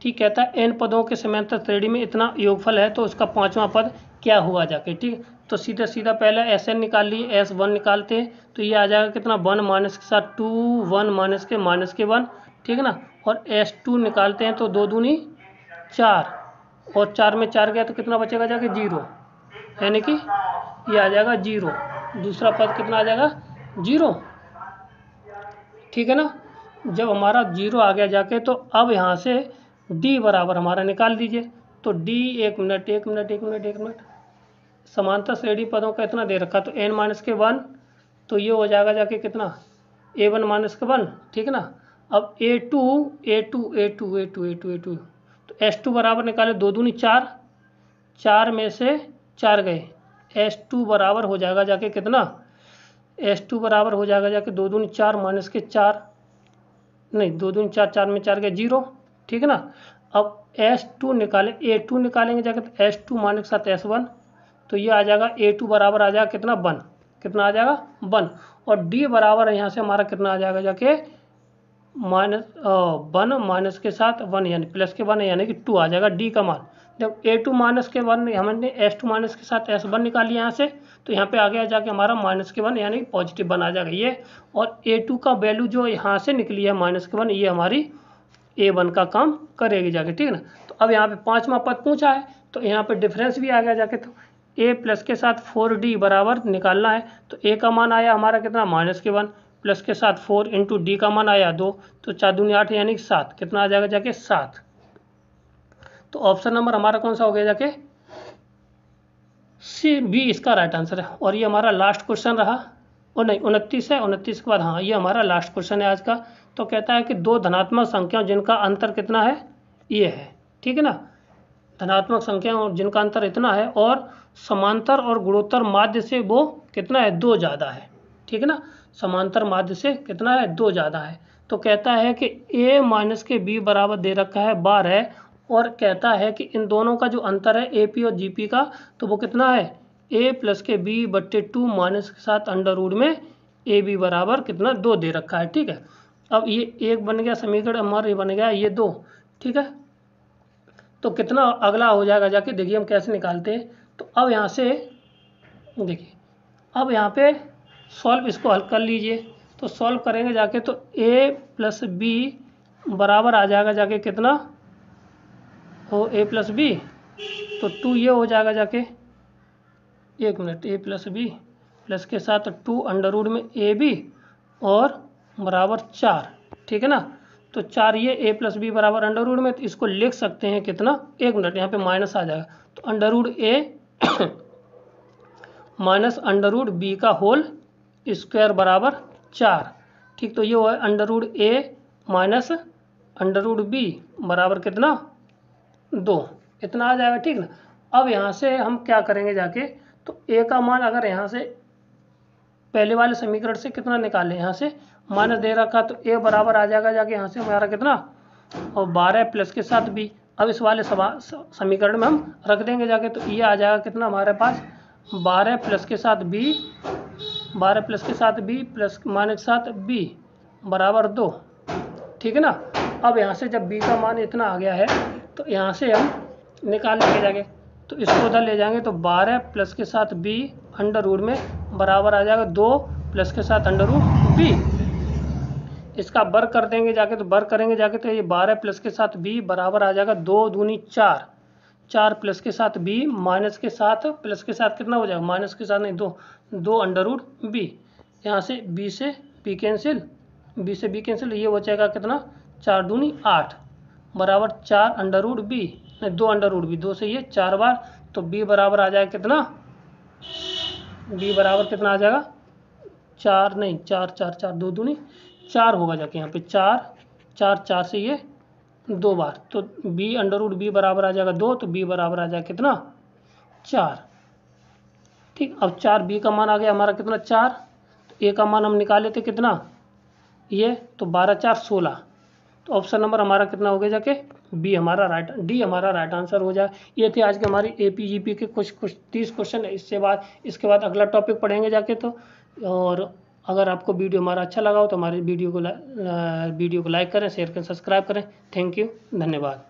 ठीक, कहता है एन पदों के समांतर श्रेणी में इतना योगफल है तो उसका 5वां पद क्या हुआ जाके, ठीक, तो सीधा सीधा पहले एस एन निकाल लिए, एस 1 निकालते हैं तो ये आ जाएगा कितना 1 माइनस के साथ 2 1 माइनस के 1, ठीक है ना, और एस 2 निकालते हैं तो 2 दूनी 4 और 4 में 4 गया तो कितना बचेगा जाके 0, यानी कि ये आ जाएगा 0। दूसरा पद कितना आ जाएगा 0, ठीक है ना। जब हमारा 0 आ गया जाके तो अब यहाँ से d बराबर हमारा निकाल दीजिए। तो d, एक मिनट, समांतर श्रेणी पदों का इतना दे रखा तो n-1, तो ये हो जाएगा जाके कितना a1-1, ठीक है ना। अब a2 तो s2 बराबर निकाले, 2 दूनी 4, 4 में से 4 गए, s2 बराबर हो जाएगा जाके कितना, s2 बराबर हो जाएगा जाके 2 दूनी 4 माइनस के 4, नहीं 2 दूनी 4, 4 में 4 गए 0, ठीक है ना। अब s2 निकाले, a2 निकालेंगे जाके तो s2 माइनस के साथ s1, तो ये आ जाएगा a2 बराबर आ जाएगा कितना 1, कितना आ जाएगा 1। और d बराबर यहाँ से हमारा कितना आ जाएगा जाके -1 माइनस के साथ 1 यानी प्लस के 1 यानी कि 2 आ जाएगा d का मान। जब a2 माइनस के 1 हमने s2 माइनस के साथ s1 निकाल लिया यहाँ से, तो यहाँ पे आ गया जाके हमारा -1 यानी कि पॉजिटिव 1 आ जाएगा ये। और a2 का वैल्यू जो यहाँ से निकली है -1, ये हमारी a1 का काम करेगी जाके, ठीक है ना। तो अब यहाँ पे 5वां पद पूछा है तो यहाँ पे डिफरेंस भी आ गया जाके, तो a प्लस के साथ 4d बराबर निकालना है। तो a का मान आया हमारा कितना -1, प्लस के साथ 4 इंटू डी का मान आया 2, तो 4 दूनी 8 यानी कि 7, कितना आ जाएगा जाके 7। तो ऑप्शन नंबर हमारा कौन सा हो गया जाके सी, बी इसका राइट आंसर है। और ये हमारा लास्ट क्वेश्चन रहा, और नहीं 29 है, 29 के बाद हाँ ये हमारा लास्ट क्वेश्चन है आज का। तो कहता है कि 2 धनात्मक संख्याओं जिनका अंतर कितना है, ये है, ठीक है ना। धनात्मक संख्याओं जिनका अंतर इतना है और समांतर और गुणोत्तर माध्य से वो कितना है 2 ज़्यादा है, ठीक है ना। समांतर माध्य से कितना है 2 ज़्यादा है। तो कहता है कि a माइनस के b बराबर दे रखा है 12, और कहता है कि इन दोनों का जो अंतर है AP और GP का, तो वो कितना है a प्लस के b/2 माइनस के साथ अंडर रूट में AB बराबर कितना 2 दे रखा है, ठीक है। अब ये एक बन गया समीकरण हमारा, ये बन गया ये 2, ठीक है। तो कितना अगला हो जाएगा जाके देखिए हम कैसे निकालते हैं। तो अब यहाँ से देखिए, अब यहाँ पे सॉल्व इसको हल कर लीजिए। तो सॉल्व करेंगे जाके तो a प्लस b बराबर आ जाएगा जाके कितना हो a प्लस b, तो 2 ये हो जाएगा जाके, एक minute, a plus b plus के साथ 2 अंडर रूट में ab और बराबर 4, ठीक है ना। तो 4 ये a प्लस बी बराबर अंडर रूट में, तो इसको लिख सकते हैं कितना, एक मिनट यहाँ पे माइनस आ जाएगा, तो under root a minus under root b का होल स्क्वायर बराबर 4, ठीक। तो ये हुआ under root a minus under root b बराबर कितना 2, इतना आ जाएगा, ठीक ना। अब यहाँ से हम क्या करेंगे जाके, तो a का मान अगर यहाँ से पहले वाले समीकरण से कितना निकालें, यहाँ से माइनस दे रखा, तो a बराबर आ जाएगा जाके यहाँ से हमारा कितना, और 12 प्लस के साथ b। अब इस वाले समीकरण में हम रख देंगे जाके, तो ये आ जाएगा कितना हमारे पास 12 प्लस के साथ b, 12 प्लस के साथ b प्लस माइनस के साथ b बराबर 2, ठीक है ना। अब यहाँ से जब b का मान इतना आ गया है, तो यहाँ से हम निकाल लेंगे जाके, तो इसको उधर ले जाएंगे, तो 12 प्लस के साथ b अंडर रूट में बराबर आ जाएगा 2 प्लस के साथ अंडर रूट b। इसका वर्ग कर देंगे जाके, तो वर्ग करेंगे जाके तो ये 12 प्लस के साथ b बराबर आ जाएगा 2 दूनी 4, 4 प्लस के साथ b माइनस के साथ प्लस के साथ कितना हो जाएगा, माइनस के साथ नहीं 2, 2 अंडर रूट b। यहाँ से b से b कैंसिल, b से b कैंसिल, ये बचेगा कितना 4 दूनी 8 बराबर 4 अंडर रूट b, नहीं 2 अंडर रूट b, 2 से ये 4 बार, तो b बराबर आ जाएगा कितना, b बराबर कितना आ जाएगा 4, नहीं 4 4 4 2 दूनी 4 होगा जाके यहाँ पे 4 4 4 से ये 2 बार, तो b अंडर रूट b बराबर आ जाएगा 2, तो b बराबर आ जाएगा कितना 4, ठीक। अब 4 b का मान आ गया हमारा कितना 4, तो a का मान हम निकाले थे कितना ये, तो 12 4 16, तो ऑप्शन नंबर हमारा कितना हो गया जाके डी हमारा राइट आंसर हो जाए। ये थे आज के हमारी एपीजीपी के कुछ 30 क्वेश्चन। इसके बाद अगला टॉपिक पढ़ेंगे जाके। तो और अगर आपको वीडियो हमारा अच्छा लगा हो तो हमारे वीडियो को लाइक करें, शेयर करें, सब्सक्राइब करें। थैंक यू, धन्यवाद।